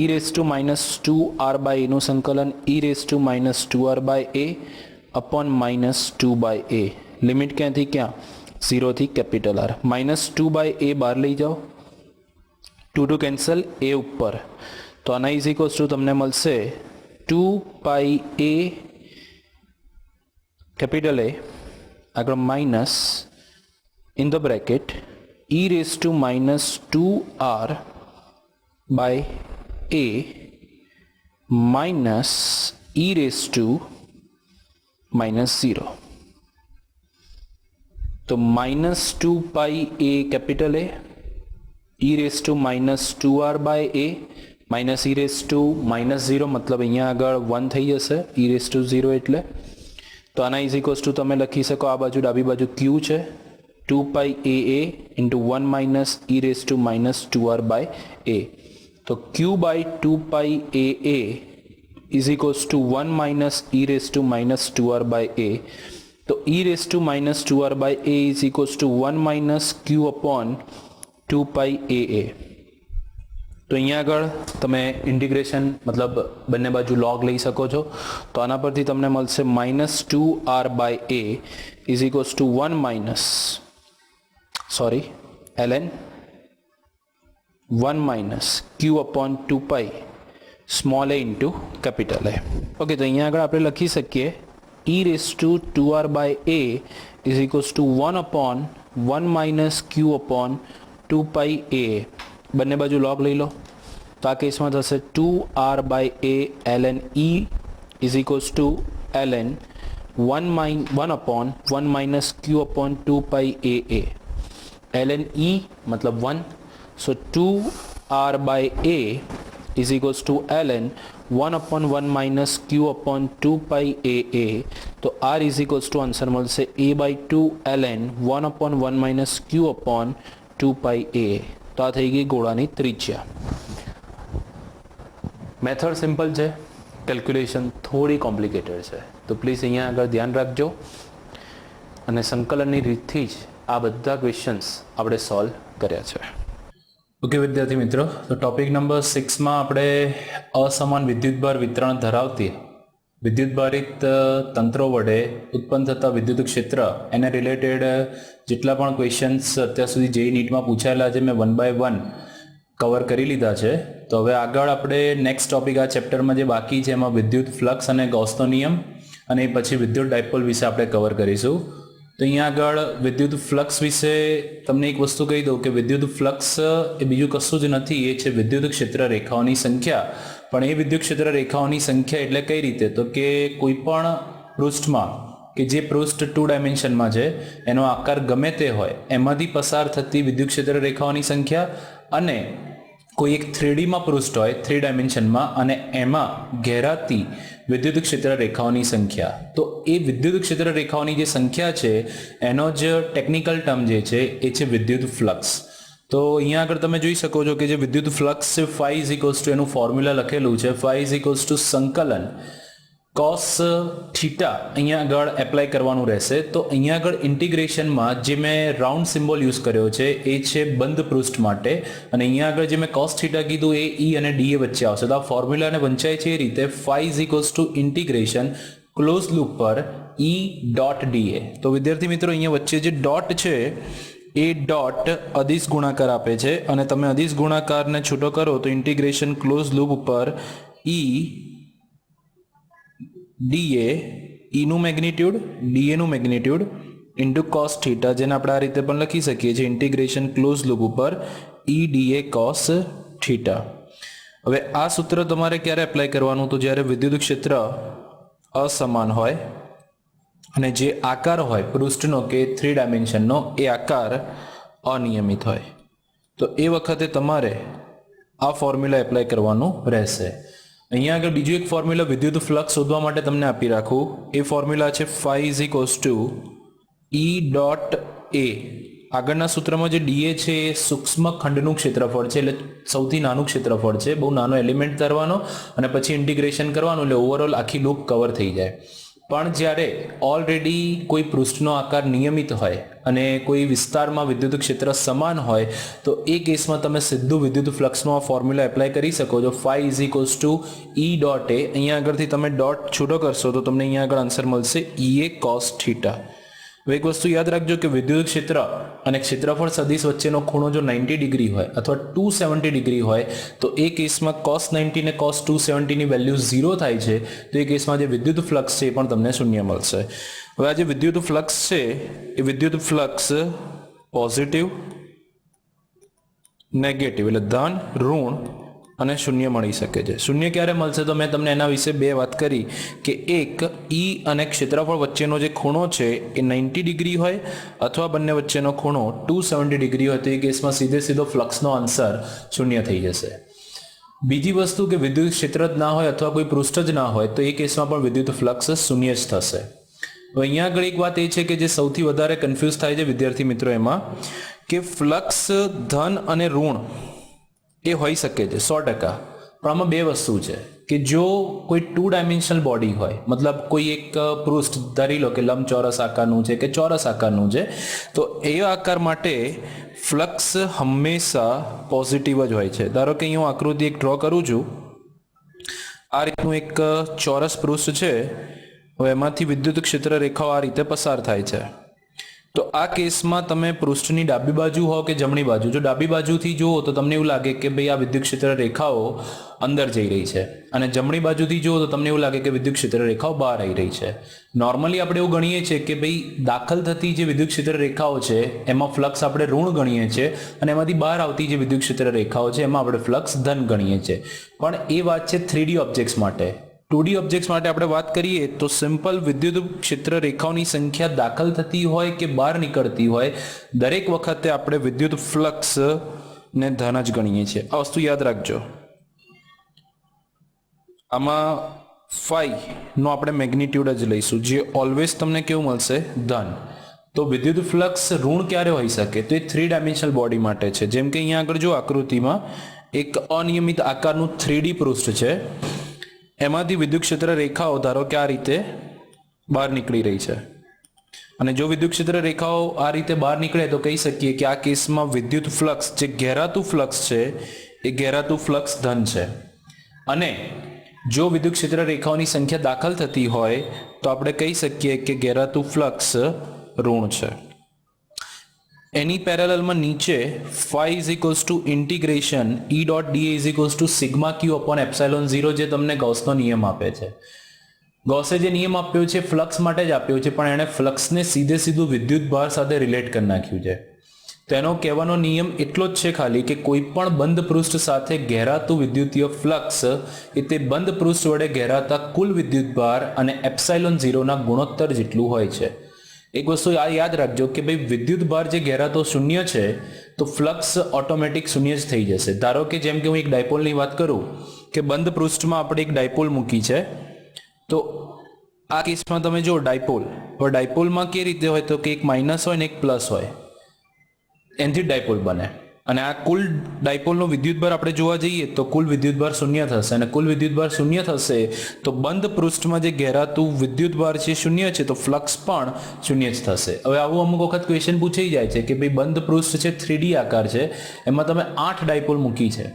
e raise to minus 2r by એનું સંકલન e raise to minus 2r by a upon minus 2 by a. Limit ક્યાંથી ક્યાં? 0 થી capital R. Minus 2 by a બહાર લઈ જાઓ, 2 ટુ કેન્સલ, a ઉપર. તો આના ઇઝ ઇક્વલ્સ ટુ તમને મળશે 2 પાઈ a કેપિટલ A આગળ minus in the bracket e raise to minus 2r by a minus e raise to minus 0. તો minus 2 pi a capital A e raise to minus 2r by a minus e raise to minus 0, મતલબ અહીંયા આગળ 1 થઈ જશે, ઈ raise two 0 એટલે. તો આના is equals two તમે લખી શકો, આ બાજુ ડાબી બાજુ q છે, 2 pi a into 1 minus e raise to minus 2r by a. તો q by 2 pi a is equals to 1 minus e raise to minus 2r by a. તો e raise to minus 2r by a is equals to 1 minus q upon 2 pi a. તો અહીંયા આગળ તમે integration મતલબ બંને બાજુ log લઈ શકો છો. તો આના પરથી તમને મળશે minus 2r by a is equals to 1 minus ln 1 minus q upon 2 pi small a into capital A. Okay, તો અહીંયા આગળ આપણે લખી શકીએ e raise to 2r by a is equals to 1 upon 1 minus q upon 2 pi a. બંને બાજુ log લઈ લો. તો આ કેસમાં થશે 2r by a ln e is equals to ln 1 upon 1 minus q upon 2 pi a. ln e મતલબ 1. So 2r by a is equals to ln 1 upon 1 minus q upon 2 pi a. તો r is equals to answer મળશે a by 2 ln 1 upon 1 minus q upon 2 pi a. તો આ થઈ ગઈ ગોળાની ત્રિજ્યા. Method simple છે, કેલ્ક્યુલેશન થોડી કોમ્પ્લિકેટેડ છે. તો પ્લીઝ અહીંયા આગળ ધ્યાન રાખજો અને સંકલનની રીતથી જ આ બધા ક્વેશ્ચન્સ આપણે સોલ્વ કર્યા છે. ઓકે વિદ્યાર્થી મિત્રો, તો ટોપિક નંબર 6માં આપણે અસમાન વિદ્યુતભાર વિતરણ ધરાવતી વિદ્યુતભારિત તંત્રો વડે ઉત્પન્ન થતા વિદ્યુત ક્ષેત્ર એને રિલેટેડ જેટલા પણ ક્વેશ્ચન્સ અત્યાર સુધી જે નીટમાં પૂછાયેલા છે મેં 1 બાય 1 કવર કરી લીધા છે. તો હવે આગળ આપણે નેક્સ્ટ ટોપિક આ ચેપ્ટરમાં જે બાકી છે એમાં વિદ્યુત ફ્લક્સ અને ગૌસનો નિયમ અને પછી વિદ્યુત ડાયપોલ વિશે આપણે કવર કરીશું. તો અહીંયા આગળ વિદ્યુત ફ્લક્સ વિશે તમને એક વસ્તુ કહી દઉં કે વિદ્યુત ફ્લક્સ એ બીજું કશું જ નથી, એ છે વિદ્યુત ક્ષેત્ર રેખાઓની સંખ્યા. પણ એ વિદ્યુત ક્ષેત્ર રેખાઓની સંખ્યા એટલે કઈ રીતે? તો કે કોઈ પણ પૃષ્ઠમાં કે જે પૃષ્ઠ 2 ડાયમેન્શનમાં છે એનો આકાર ગમે તે હોય એમાંથી પસાર થતી વિદ્યુત ક્ષેત્ર રેખાઓની સંખ્યા, અને કોઈ એક 3Dમાં પૃષ્ઠ હોય 3 ડાયમેન્શનમાં અને એમાં ઘેરાતી વિદ્યુત ક્ષેત્ર રેખાઓની સંખ્યા. તો એ વિદ્યુત ક્ષેત્ર રેખાઓની જે સંખ્યા છે એનો જ ટેકનિકલ ટર્મ જે છે એ છે વિદ્યુત ફ્લક્સ. તો અહીંયા આગળ તમે જોઈ શકો છો કે જે વિદ્યુત ફ્લક્સ છે phi ઇઝ ઇક્વલ્સ ટુ એનું ફોર્મ્યુલા લખેલું છે, phi ઇઝ ઇક્વલ્સ ટુ સંકલન cos થીટા અહીંયા આગળ એપ્લાય કરવાનું રહેશે. તો અહીંયા આગળ ઇન્ટિગ્રેશનમાં જે મેં રાઉન્ડ સિમ્બોલ યુઝ કર્યો છે એ છે બંધ પૃષ્ઠ માટે, અને અહીંયા આગળ જે મેં cos થીટા કીધું એ e અને da વચ્ચે આવશે. તો આ ફોર્મ્યુલાને વંચાય છે એ રીતે phi is equals to integration close loop પર e ડોટ da. તો વિદ્યાર્થી મિત્રો અહીંયા વચ્ચે જે ડોટ છે એ ડોટ અદિશ ગુણાકાર આપે છે, અને તમે અદિશ ગુણાકારને છૂટો કરો તો ઇન્ટિગ્રેશન ક્લોઝ લૂપ ઉપર e da, e નું મેગ્નિટ્યુડ da નું મેગ્નિટ્યુડ ઇન્ટુ cos થીટા, જેને આપણે આ રીતે પણ લખી શકીએ છીએ ઇન્ટિગ્રેશન ક્લોઝ લૂપ ઉપર e da cos થીટા. હવે આ સૂત્ર તમારે ક્યારે એપ્લાય કરવાનું? તો જ્યારે વિદ્યુત ક્ષેત્ર અસમાન હોય અને જે આકાર હોય પૃષ્ઠનો કે 3 ડાયમેન્શનનો એ આકાર અનિયમિત હોય તો એ વખતે તમારે આ ફોર્મ્યુલા એપ્લાય કરવાનું રહેશે. અહીંયા આગળ બીજું એક ફોર્મ્યુલા વિદ્યુત ફ્લક્સ શોધવા માટે તમને આપી રાખું. એ ફોર્મ્યુલા છે phi E ડોટ A. આગળના સૂત્રમાં જે dA છે એ સૂક્ષ્મ ખંડનું ક્ષેત્રફળ છે, એટલે સૌથી નાનું ક્ષેત્રફળ છે. બહુ નાનો એલિમેન્ટ કરવાનો અને પછી ઇન્ટિગ્રેશન કરવાનું, એટલે ઓવરઓલ આખી લૂપ કવર થઈ જાય. પણ જ્યારે ઓલરેડી કોઈ પૃષ્ઠનો આકાર નિયમિત હોય અને કોઈ વિસ્તારમાં વિદ્યુત ક્ષેત્ર સમાન હોય તો એ કેસમાં તમે સીધું વિદ્યુત ફ્લક્સનો આ ફોર્મ્યુલા એપ્લાય કરી શકો છો. phi E dot A. અહીંયા આગળથી તમે ડોટ છૂટો કરશો તો તમને અહીંયા આગળ આન્સર મળશે EA cos થીટા. હવે એક વસ્તુ યાદ રાખજો કે વિદ્યુત ક્ષેત્ર અને ક્ષેત્રફળ સદિશ વચ્ચેનો ખૂણો જો 90 ડિગ્રી હોય અથવા 270 ડિગ્રી હોય તો એ કેસમાં cos 90 ને cos 270 ની વેલ્યુ 0 થાય છે. તો એ કેસમાં જે વિદ્યુત ફ્લક્સ છે એ પણ તમને શૂન્ય મળશે. હવે આ જે વિદ્યુત ફ્લક્સ છે એ વિદ્યુત ફ્લક્સ પોઝિટિવ, નેગેટિવ એટલે ધન, ઋણ અને શૂન્ય મળી શકે છે. શૂન્ય ક્યારે મળશે તો મેં તમને એના વિશે બે વાત કરી કે એક E અને ક્ષેત્રફળ વચ્ચેનો જે ખૂણો છે એ 90 ડિગ્રી હોય અથવા બંને વચ્ચેનો ખૂણો 270 ડિગ્રી હોય તો એ કેસમાં સીધો ફ્લક્સનો આન્સર શૂન્ય થઈ જશે. બીજી વસ્તુ કે વિદ્યુત ક્ષેત્ર જ ના હોય અથવા કોઈ પૃષ્ઠ જ ના હોય તો એ કેસમાં પણ વિદ્યુત ફ્લક્સ શૂન્ય જ થશે. અહીંયા આગળ એક વાત એ છે કે જે સૌથી વધારે કન્ફ્યુઝ થાય છે વિદ્યાર્થી મિત્રો એમાં કે ફ્લક્સ ધન અને ઋણ એ હોઈ શકે છે 100%. પણ આમાં બે વસ્તુ છે કે જો કોઈ 2 ડાયમેન્શનલ બોડી હોય, મતલબ કોઈ એક પૃષ્ઠ ધારી લો કે લંબચોરસ આકારનું છે કે ચોરસ આકારનું છે, તો એ આકાર માટે ફ્લક્સ હંમેશા પોઝિટિવ જ હોય છે. ધારો કે અહીં હું આકૃતિ એક ડ્રો કરું છું. આ રીતનું એક ચોરસ પૃષ્ઠ છે. હવે એમાંથી વિદ્યુત ક્ષેત્ર રેખાઓ આ રીતે પસાર થાય છે. તો આ કેસમાં તમે પૃષ્ઠની ડાબી બાજુ હો કે જમણી બાજુ, જો ડાબી બાજુથી જુઓ તો તમને એવું લાગે કે ભાઈ આ વિદ્યુત ક્ષેત્ર રેખાઓ અંદર જઈ રહી છે અને જમણી બાજુથી જુઓ તો તમને એવું લાગે કે વિદ્યુત ક્ષેત્ર રેખાઓ બહાર આવી રહી છે. નોર્મલી આપણે એવું ગણીએ છીએ કે ભાઈ દાખલ થતી જે વિદ્યુત ક્ષેત્ર રેખાઓ છે એમાં ફ્લક્સ આપણે ઋણ ગણીએ છીએ અને એમાંથી બહાર આવતી જે વિદ્યુત ક્ષેત્ર રેખાઓ છે એમાં આપણે ફ્લક્સ ધન ગણીએ છીએ. પણ એ વાત છે 3D ઓબ્જેક્ટ્સ માટે. 2D ઓબ્જેક્ટ્સ માટે આપણે વાત કરીએ તો સિમ્પલ વિદ્યુત ક્ષેત્ર રેખાઓની સંખ્યા દાખલ થતી હોય કે બહાર નીકળતી હોય દરેક વખતે આપણે વિદ્યુત ફ્લક્સ ને ધન જ ગણીએ છીએ. આ વસ્તુ યાદ રાખજો. આમાં phi નો આપણે મેગ્નિટ્યુડ જ લઈશું જે ઓલવેઝ તમને કેવું મળશે ધન. તો વિદ્યુત ફ્લક્સ ઋણ ક્યારે હોઈ શકે તો એ 3 ડાયમેન્શનલ બોડી માટે છે. જેમ કે અહીંયા આગળ જો આકૃતિમાં એક અનિયમિત આકારનું 3D પૃષ્ઠ છે, એમાંથી વિદ્યુત ક્ષેત્ર રેખાઓ ધારો કે આ રીતે બહાર નીકળી રહી છે અને જો વિદ્યુત ક્ષેત્ર રેખાઓ આ રીતે બહાર નીકળે તો કહી શકીએ કે આ કેસમાં વિદ્યુત ફ્લક્સ જે ઘેરાતું ફ્લક્સ છે એ ઘેરાતું ફ્લક્સ ધન છે. અને જો વિદ્યુત ક્ષેત્ર રેખાઓની સંખ્યા દાખલ થતી હોય તો આપણે કહી શકીએ કે ઘેરાતું ફ્લક્સ ઋણ છે. એની પેરેલલમાં નીચે phi integration E dot dA sigma ક્યુ અપોન એપ્સાઇલોન 0 જે તમને ગૌસનો નિયમ આપે છે. ગૌસે જે નિયમ આપ્યો છે ફ્લક્સ માટે જ આપ્યો છે પણ એણે ફ્લક્સને સીધું વિદ્યુત ભાર સાથે રિલેટ કરી નાખ્યું છે. તેનો કહેવાનો નિયમ એટલો જ છે ખાલી કે કોઈ પણ બંધ પૃષ્ઠ સાથે ઘેરાતું વિદ્યુતીય ફ્લક્સ એ તે બંધ પૃષ્ઠ વડે ઘેરાતા કુલ વિદ્યુત ભાર અને એપ્સાઇલોન 0 ના ગુણોત્તર જેટલું હોય છે. એક વસ્તુ યાદ રાખજો કે ભાઈ વિદ્યુત ભાર જે ઘેરાતો શૂન્ય છે તો ફ્લક્સ ઓટોમેટિક શૂન્ય જ થઈ જશે. ધારો કે જેમ કે હું એક ડાયપોલની વાત કરું કે બંધ પૃષ્ઠમાં આપણે એક ડાયપોલ મૂકી છે તો આ કેસમાં તમે જો ડાયપોલ, હવે ડાયપોલમાં કેવી રીતે હોય તો કે એક માઇનસ હોય ને એક પ્લસ હોય, એનથી ડાયપોલ બને. અને આ કુલ ડાયપોલનો વિદ્યુતભાર આપણે જોવા જઈએ તો કુલ વિદ્યુતભાર શૂન્ય થશે અને કુલ વિદ્યુતભાર શૂન્ય થશે તો બંધ પૃષ્ઠમાં જે ઘેરાતું વિદ્યુતભાર છે શૂન્ય છે તો ફ્લક્સ પણ શૂન્ય જ થશે. હવે આવું અમુક વખત ક્વેશ્ચન પૂછાઈ જાય છે કે ભાઈ બંધ પૃષ્ઠ છે 3D આકાર છે એમાં તમે 8 ડાયપોલ મૂકી છે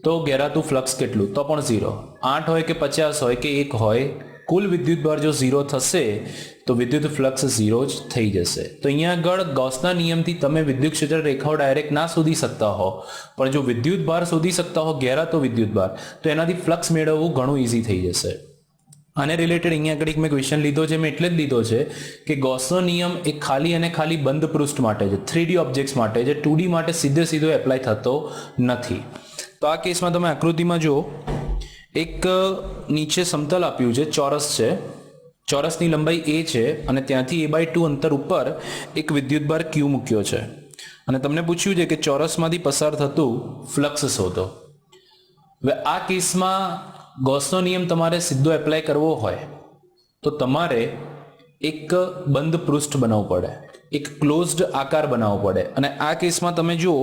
તો ઘેરાતું ફ્લક્સ કેટલું તો પણ 0. 8 હોય કે 50 હોય કે 1 હોય કુલ વિદ્યુતભાર જો 0 થશે તો વિદ્યુત ફ્લક્સ 0 જ થઈ જશે. તો અહીંયા આગળ ગૌસના નિયમથી તમે વિદ્યુત ક્ષેત્ર રેખાઓ ડાયરેક્ટ ના શોધી શકતા હો પણ જો વિદ્યુત ભાર શોધી શકતા હો ઘેરાતો વિદ્યુત ભાર તો એનાથી ફ્લક્સ મેળવવું ઘણું ઈઝી થઈ જશે. આને રિલેટેડ અહીંયા આગળ એક મેં ક્વેશ્ચન લીધો છે, મેં એટલે જ લીધો છે કે ગૌસનો નિયમ એ ખાલી અને ખાલી બંધ પૃષ્ઠ માટે છે, 3D ઓબ્જેક્ટ્સ માટે છે, 2D માટે સીધો એપ્લાય થતો નથી. તો આ કેસમાં તમે આકૃતિમાં જો એક નીચે સમતલ આપ્યું છે, ચોરસ છે, ચોરસની લંબાઈ a છે અને ત્યાંથી a/2 અંતર ઉપર એક વિદ્યુતભાર q મૂક્યો છે અને તમને પૂછ્યું છે કે ચોરસમાંથી પસાર થતું ફ્લક્સ શોધો. હવે આ કેસમાં ગોસનો નિયમ તમારે સીધો એપ્લાય કરવો હોય તો તમારે એક બંધ પૃષ્ઠ બનાવવું પડે, એક ક્લોઝડ આકાર બનાવવો પડે. અને આ કેસમાં તમે જુઓ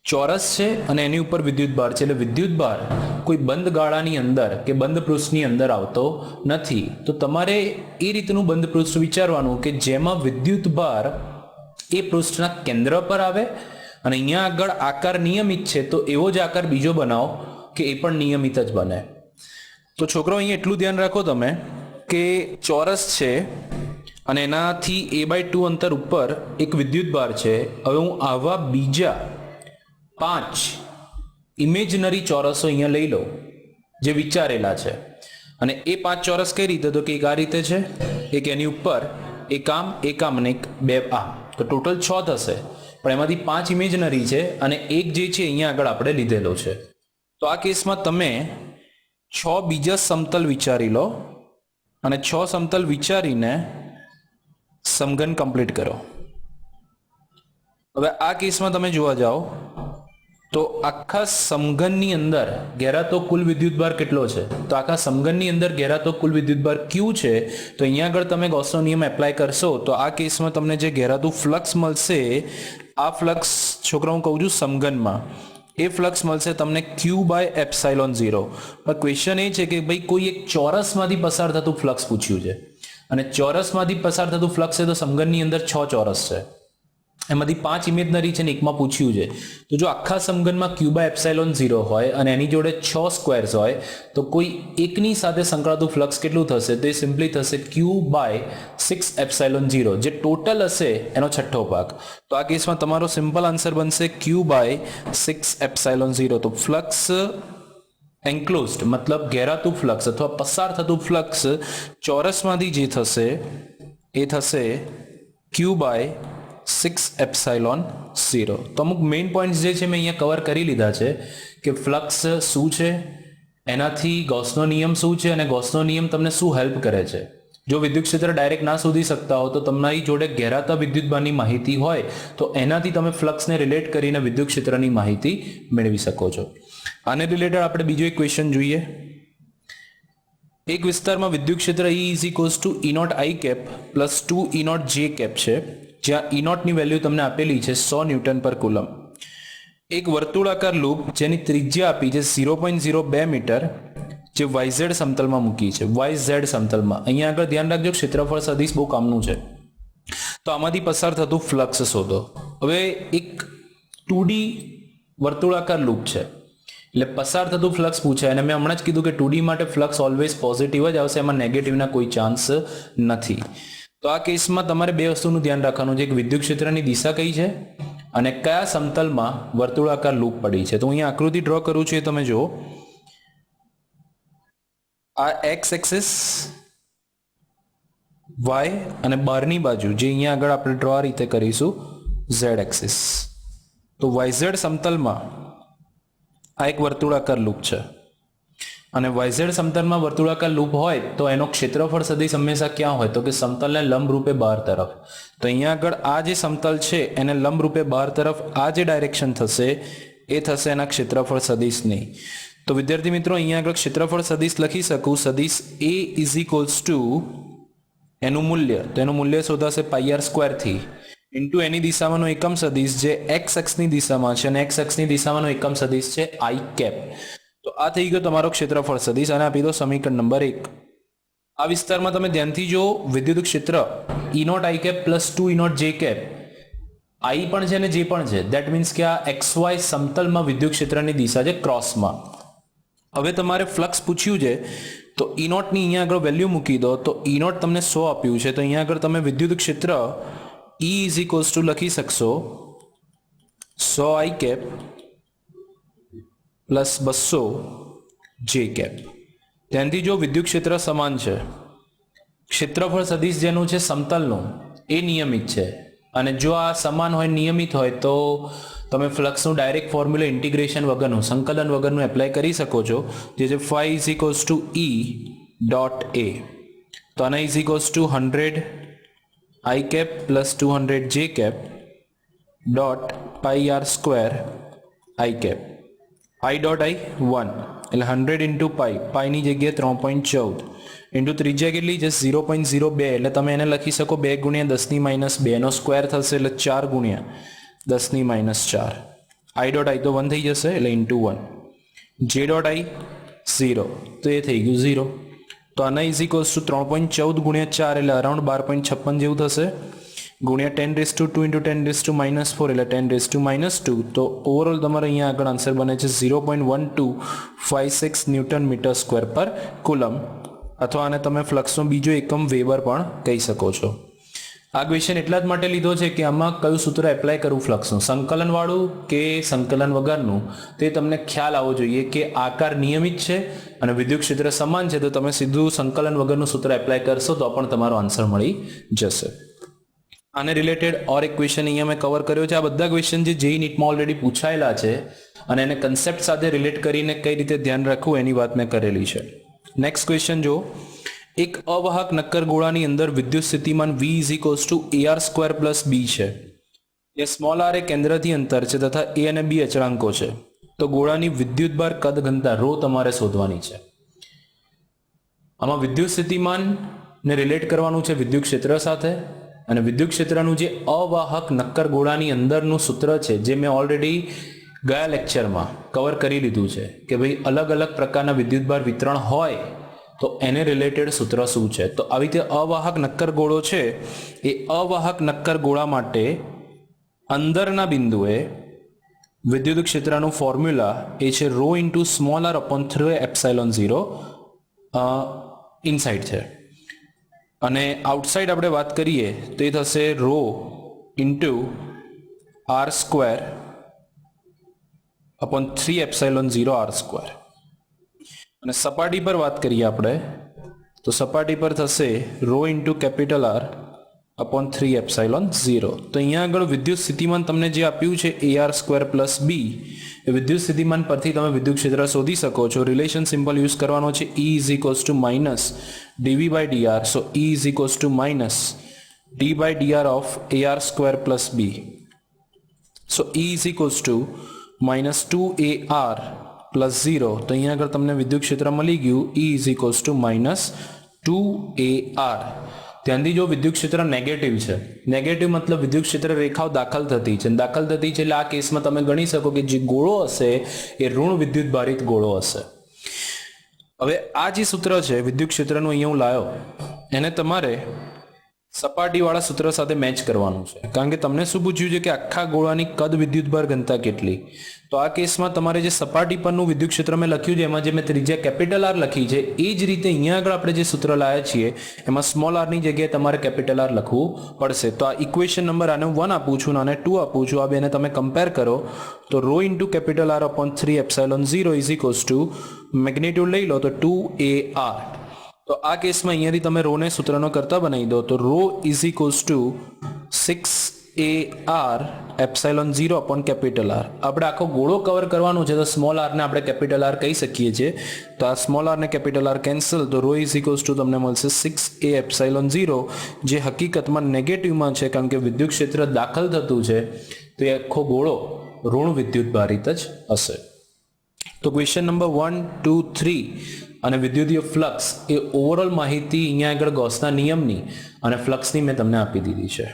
ચોરસ છે અને એની ઉપર વિદ્યુત ભાર છે, એટલે વિદ્યુત ભાર કોઈ બંધ ગાળાની અંદર કે બંધ પૃષ્ઠની અંદર આવતો નથી. તો તમારે એ રીતનું બંધ પૃષ્ઠ વિચારવાનું કે જેમાં વિદ્યુત ભાર એ પૃષ્ઠના કેન્દ્ર પર આવે અને અહીંયા આગળ આકાર નિયમિત છે, તો એવો જ આકાર બીજો બનાવો કે એ પણ નિયમિત જ બને. તો છોકરો અહીંયા એટલું ધ્યાન રાખો તમે કે ચોરસ છે અને એનાથી a/2 અંતર ઉપર એક વિદ્યુત ભાર છે. હવે હું આવા બીજા 5 ઇમેજનરી ચોરસો અહીંયા લઈ લો જે વિચારેલા છે, અને એ 5 ચોરસ કઈ રીતે, તો કે એક આ રીતે છે, એક એની ઉપર, એક આમ અને એક બે આમ, તો ટોટલ 6 થશે. પણ એમાંથી 5 ઇમેજનરી છે અને એક જે છે અહીંયા આગળ આપણે લીધેલો છે. તો આ કેસમાં તમે 6 બીજા સમતલ વિચારી લો અને 6 સમતલ વિચારીને સમઘન કમ્પ્લીટ કરો. હવે આ કેસમાં તમે જોવા જાઓ તો આખા સમઘનની અંદર ઘેરાતો કુલ વિદ્યુતભાર કેટલો છે, તો આખા સમઘનની અંદર ઘેરાતો કુલ વિદ્યુતભાર Q છે. તો અહીંયા આગળ તમે ગોસનો નિયમ એપ્લાય કરશો તો આ કેસમાં તમને જે ઘેરાતું ફ્લક્સ મળશે, આ ફ્લક્સ છોકરા હું કહું છું સમઘનમાં, એ ફ્લક્સ મળશે તમને Q/ε0. પણ ક્વેશ્ચન એ છે કે ભાઈ કોઈ એક ચોરસમાંથી પસાર થતું ફ્લક્સ પૂછ્યું છે અને ચોરસમાંથી પસાર થતું ફ્લક્સ છે તો સમઘનની અંદર 6 ચોરસ છે, એમાંથી 5 ઇમેજનરી છે ને એકમાં પૂછ્યું છે. તો જો આખા સમઘનમાં Q/ε0 હોય અને એની જોડે 6 સ્ક્વેર્સ હોય તો કોઈ એકની સાથે સંકળાતું ફ્લક્સ કેટલું થશે, તો એ સિમ્પલી થશે Q/6ε0, જે ટોટલ હશે એનો છઠ્ઠો ભાગ. તો આ કેસમાં તમારો સિમ્પલ આન્સર બનશે Q/6ε0. તો ફ્લક્સ એન્ક્લોઝડ મતલબ ઘેરાતું ફ્લક્સ અથવા પસાર થતું ફ્લક્સ ચોરસમાંથી જે થશે એ થશે Q/6ε0. તો અમુક મેઇન પોઈન્ટ્સ જે છે મેં અહીંયા કવર કરી લીધા છે કે ફ્લક્સ શું છે, એનાથી ગોસનો નિયમ શું છે અને ગોસનો નિયમ તમને શું હેલ્પ કરે છે. જો વિદ્યુત ક્ષેત્ર ડાયરેક્ટ ના શોધી શકતા હો તો તમારી જોડે ઘેરાતા વિદ્યુતભારની માહિતી હોય તો એનાથી તમે ફ્લક્સને રિલેટ કરીને વિદ્યુત ક્ષેત્રની માહિતી મેળવી શકો છો. આને રિલેટેડ આપણે બીજો એક ક્વેશ્ચન જોઈએ. એક વિસ્તારમાં વિદ્યુત ક્ષેત્ર E = E0 I cap plus 2 E0 J cap છે, જ્યાં E0 ની વેલ્યુ તમને આપેલી છે 100 ન્યૂટન પર કુલમ. એક વર્તુળાકાર લૂપ જેની ત્રિજ્યા આપી છે 0.02 મીટર, જે YZ સમતલમાં મૂકી છે, YZ સમતલમાં. અહીંયા આગળ ધ્યાન રાખજો ક્ષેત્રફળ સદિશ બહુ કામનું છે. તો આમાંથી પસાર થતું ફ્લક્સ શોધો. હવે એક 2D વર્તુળાકાર લૂપ છે એટલે પસાર થતું ફ્લક્સ પૂછાય અને મેં હમણાં જ કીધું કે 2D માટે ફ્લક્સ ઓલવેઝ પોઝિટિવ જ આવશે, એમાં નેગેટિવના કોઈ ચાન્સ નથી. તો આ કેસમાં તમારે બે વસ્તુનું ધ્યાન રાખવાનું છે, એક વિદ્યુત ક્ષેત્રની દિશા કઈ છે અને કયા સમતલમાં વર્તુળાકાર લૂપ પડી છે. તો અહીંયા આકૃતિ ડ્રો કરું છું, એ તમે જુઓ. આ એક્સ એક્સિસ, વાય અને બહારની બાજુ જે અહીંયા આગળ આપણે ડ્રો આ રીતે કરીશું ઝેડ એક્સિસ. તો YZ સમતલમાં આ એક વર્તુળાકાર લૂપ છે અને YZ સમતલમાં વર્તુળાકાર લૂપ હોય તો એનો ક્ષેત્રફળ સદિશ હંમેશા ક્યાં હોય, તો કે સમતલને લંબ રૂપે બહાર તરફ. તો અહીંયા આગળ આ જે સમતલ છે એને લંબ રૂપે બહાર તરફ આ જે ડાયરેક્શન થશે એ થશે એના ક્ષેત્રફળ સદિશની. તો વિદ્યાર્થી મિત્રો અહીંયા આગળ ક્ષેત્રફળ સદિશ લખી શકું, સદિશ A = એનું મૂલ્ય, તો એનું મૂલ્ય શોધાશે πr² થી ઇન્ટુ એની દિશામાંનો એકમ સદિશ જે x અક્ષની દિશામાં છે અને x અક્ષની દિશામાંનો એકમ સદિશ છે I cap. તો આ થઈ ગયો તમારો ક્ષેત્રફળ સદિશ અને આપી દો સમીકરણ નંબર 1. આ વિસ્તારમાં તમે ધ્યાનથી જો વિદ્યુત ક્ષેત્ર E0 I cap plus 2 E0 J cap I પણ છે અને J પણ છે. ધેટ મીન્સ કે આ XY સમતલમાં વિદ્યુત ક્ષેત્રની દિશા છે ક્રોસમાં. હવે તમારે ફ્લક્સ પૂછ્યું છે તો E0 ની અહીંયા આગળ વેલ્યુ મૂકી દો. તો E0 તમને 100 આપ્યું છે, તો અહીંયા આગળ તમે વિદ્યુત ક્ષેત્ર E = લખી શકશો 100 I cap plus 200 J cap. ધ્યાનથી જો વિદ્યુત ક્ષેત્ર સમાન છે, ક્ષેત્રફળ સદિશ જેનું છે સમતલનું એ નિયમિત છે, અને જો આ સમાન હોય નિયમિત હોય તો તમે ફ્લક્સનું ડાયરેક્ટ ફોર્મ્યુલા ઇન્ટિગ્રેશન વગરનું સંકલન વગરનું એપ્લાય કરી શકો છો, જે છે phi = E.A. તો આના = 100 I cap plus 200 J cap dot pi R square I cap. I dot I 1 એટલે 100 ઇન્ટુ પાઈ, પાઈની જગ્યાએ 3.14 ઇન્ટુ ત્રિજ્યા કેટલી છે 0.02 એટલે તમે એને લખી શકો 2 ગુણ્યા 10⁻2 નો સ્ક્વેર થશે એટલે 4 ગુણ્યા 10⁻4. આઈ ડોટ આઈ તો 1 થઈ જશે એટલે ઇન્ટુ 1. જે ડોટ આઈ 0 તો એ થઈ ગયું 0. તો આના ઇઝ ઇક્વલ્સ ટુ 3.14 ગુણ્યા 4 એટલે અરાઉન્ડ 12.56 જેવું થશે, ગુણ્યા 10⁻2 ઇન્ટુ 10⁻4 એટલે 10⁻2. તો ઓવરઓલ તમારે અહીંયા આગળ આન્સર બને છે 0.1256 ન્યૂટન મીટર સ્ક્વેર પર કુલમ, અથવા આને તમે ફ્લક્સનો બીજો એકમ વેબર પણ કહી શકો છો. આ ક્વેશ્ચન એટલા જ માટે લીધો છે કે આમાં કયું સૂત્ર એપ્લાય કરવું ફ્લક્સનું, સંકલનવાળું કે સંકલન વગરનું, તે તમને ખ્યાલ આવવો જોઈએ કે આકાર નિયમિત છે અને વિદ્યુત ક્ષેત્ર સમાન છે, તો તમે સીધું સંકલન વગરનું સૂત્ર એપ્લાય કરશો તો પણ તમારો આન્સર મળી જશે. આને રિલેટેડ ઓર એક ક્વેશ્ચન અહીંયા મેં કવર કર્યો છે. આ બધા ક્વેશ્ચન જે જેઈ નીટમાં ઓલરેડી પૂછાયેલા છે અને એને કન્સેપ્ટ સાથે રિલેટ કરીને કઈ રીતે ધ્યાન રાખવું એની વાત મેં કરેલી છે. નેક્સ્ટ ક્વેશ્ચન જો, એક અવાહક નક્કર ગોળાની અંદર વિદ્યુત સ્થિતિમાન V is equals two AR² plus B છે. એ સ્મોલ r એ કેન્દ્રથી અંતર છે તથા A અને B અચળાંકો છે. તો ગોળાની વિદ્યુતભાર કદ ઘનતા ρ તમારે શોધવાની છે. આમાં વિદ્યુત સ્થિતિમાન ને રિલેટ કરવાનું છે વિદ્યુત ક્ષેત્ર સાથે, અને વિદ્યુત ક્ષેત્રનું જે અવાહક નક્કર ગોળાની અંદરનું સૂત્ર છે જે મેં ઓલરેડી ગયા લેક્ચરમાં કવર કરી લીધું છે કે ભાઈ અલગ અલગ પ્રકારના વિદ્યુતભાર વિતરણ હોય તો એને રિલેટેડ સૂત્ર શું છે. તો આવી રીતે અવાહક નક્કર ગોળો છે, એ અવાહક નક્કર ગોળા માટે અંદરના બિંદુએ વિદ્યુત ક્ષેત્રનું ફોર્મ્યુલા એ છે ρ into small r upon 3ε0 inside છે, અને આઉટસાઇડ આપણે વાત કરીએ તો એ થશે ρ ઇન્ટુ r² અપોન 3ε0 r². અને સપાટી પર વાત કરીએ આપણે તો સપાટી પર થશે ρ ઇન્ટુ કેપિટલ R અપોન 3ε0. તો અહીંયા આગળ વિદ્યુત સ્થિતિમાન તમને જે આપ્યું છે AR² પ્લસ B, એ વિદ્યુત સ્થિતિમાન પરથી તમે વિદ્યુત ક્ષેત્ર શોધી શકો છો. રિલેશન સિમ્પલ યુઝ કરવાનો છે, E is equals two minus dV/dr. So E is equals two minus d/dr of AR² plus B. So E is equals two minus 2AR plus 0. તો અહીંયા આગળ તમને વિદ્યુત ક્ષેત્ર મળી ગયું, E is equals two minus 2AR. ધ્યાનથી જો વિદ્યુત ક્ષેત્ર નેગેટિવ છે, નેગેટિવ મતલબ વિદ્યુત ક્ષેત્ર રેખાઓ દાખલ થતી છે, દાખલ થતી છે એટલે આ કેસમાં તમે ગણી શકો કે જે ગોળો હશે એ ઋણ વિદ્યુત ભારિત ગોળો હશે. હવે આ જે સૂત્ર છે વિદ્યુત ક્ષેત્રનું અહીંયા હું લાયો, એને તમારે સપાટીવાળા સૂત્ર સાથે મેચ કરવાનું છે, કારણ કે તમને શું પૂછ્યું છે કે આખા ગોળાની કદ વિદ્યુતભાર ઘનતા કેટલી. તો આ કેસમાં તમારે જે સપાટી પરનું વિદ્યુત ક્ષેત્ર મેં લખ્યું છે એમાં જે મેં ત્રિજ્યા કેપિટલ R લખી છે, એ જ રીતે અહીંયા આગળ આપણે જે સૂત્ર લાયા છીએ એમાં સ્મોલ r ની જગ્યાએ તમારે કેપિટલ R લખવું પડશે. તો આ ઇક્વેશન નંબર આને 1 આપું છું અને 2 આપું છું, આ બેને તમે કમ્પેર કરો તો ρ into capital R upon 3ε0 is equals to magnitude લઈ લો તો 2AR. તો આ કેસમાં અહીંયાથી તમે ρ ને સૂત્રનો કરતા બનાવી દો તો ρ is equals to 6AR∈0 upon capital R. આપણે આખો ગોળો કવર કરવાનો છે તો સ્મોલ r ને આપણે કેપિટલ R કહી શકીએ છીએ. તો આ સ્મોલ r ને કેપિટલ R કેન્સલ, તો ρ ઇઝ ઇક્વલ્સ ટુ તમને મળશે 6A∈0, જે હકીકતમાં નેગેટિવમાં છે કારણ કે વિદ્યુત ક્ષેત્ર દાખલ થતું છે, તો એ આખો ગોળો ઋણ વિદ્યુત ભારિત જ હશે. તો ક્વેશ્ચન નંબર 1, 2, 3 અને વિદ્યુતીય ફ્લક્સ એ ઓવરઓલ માહિતી અહીંયા આગળ ગૌસના નિયમની અને ફ્લક્સની મેં તમને આપી દીધી છે.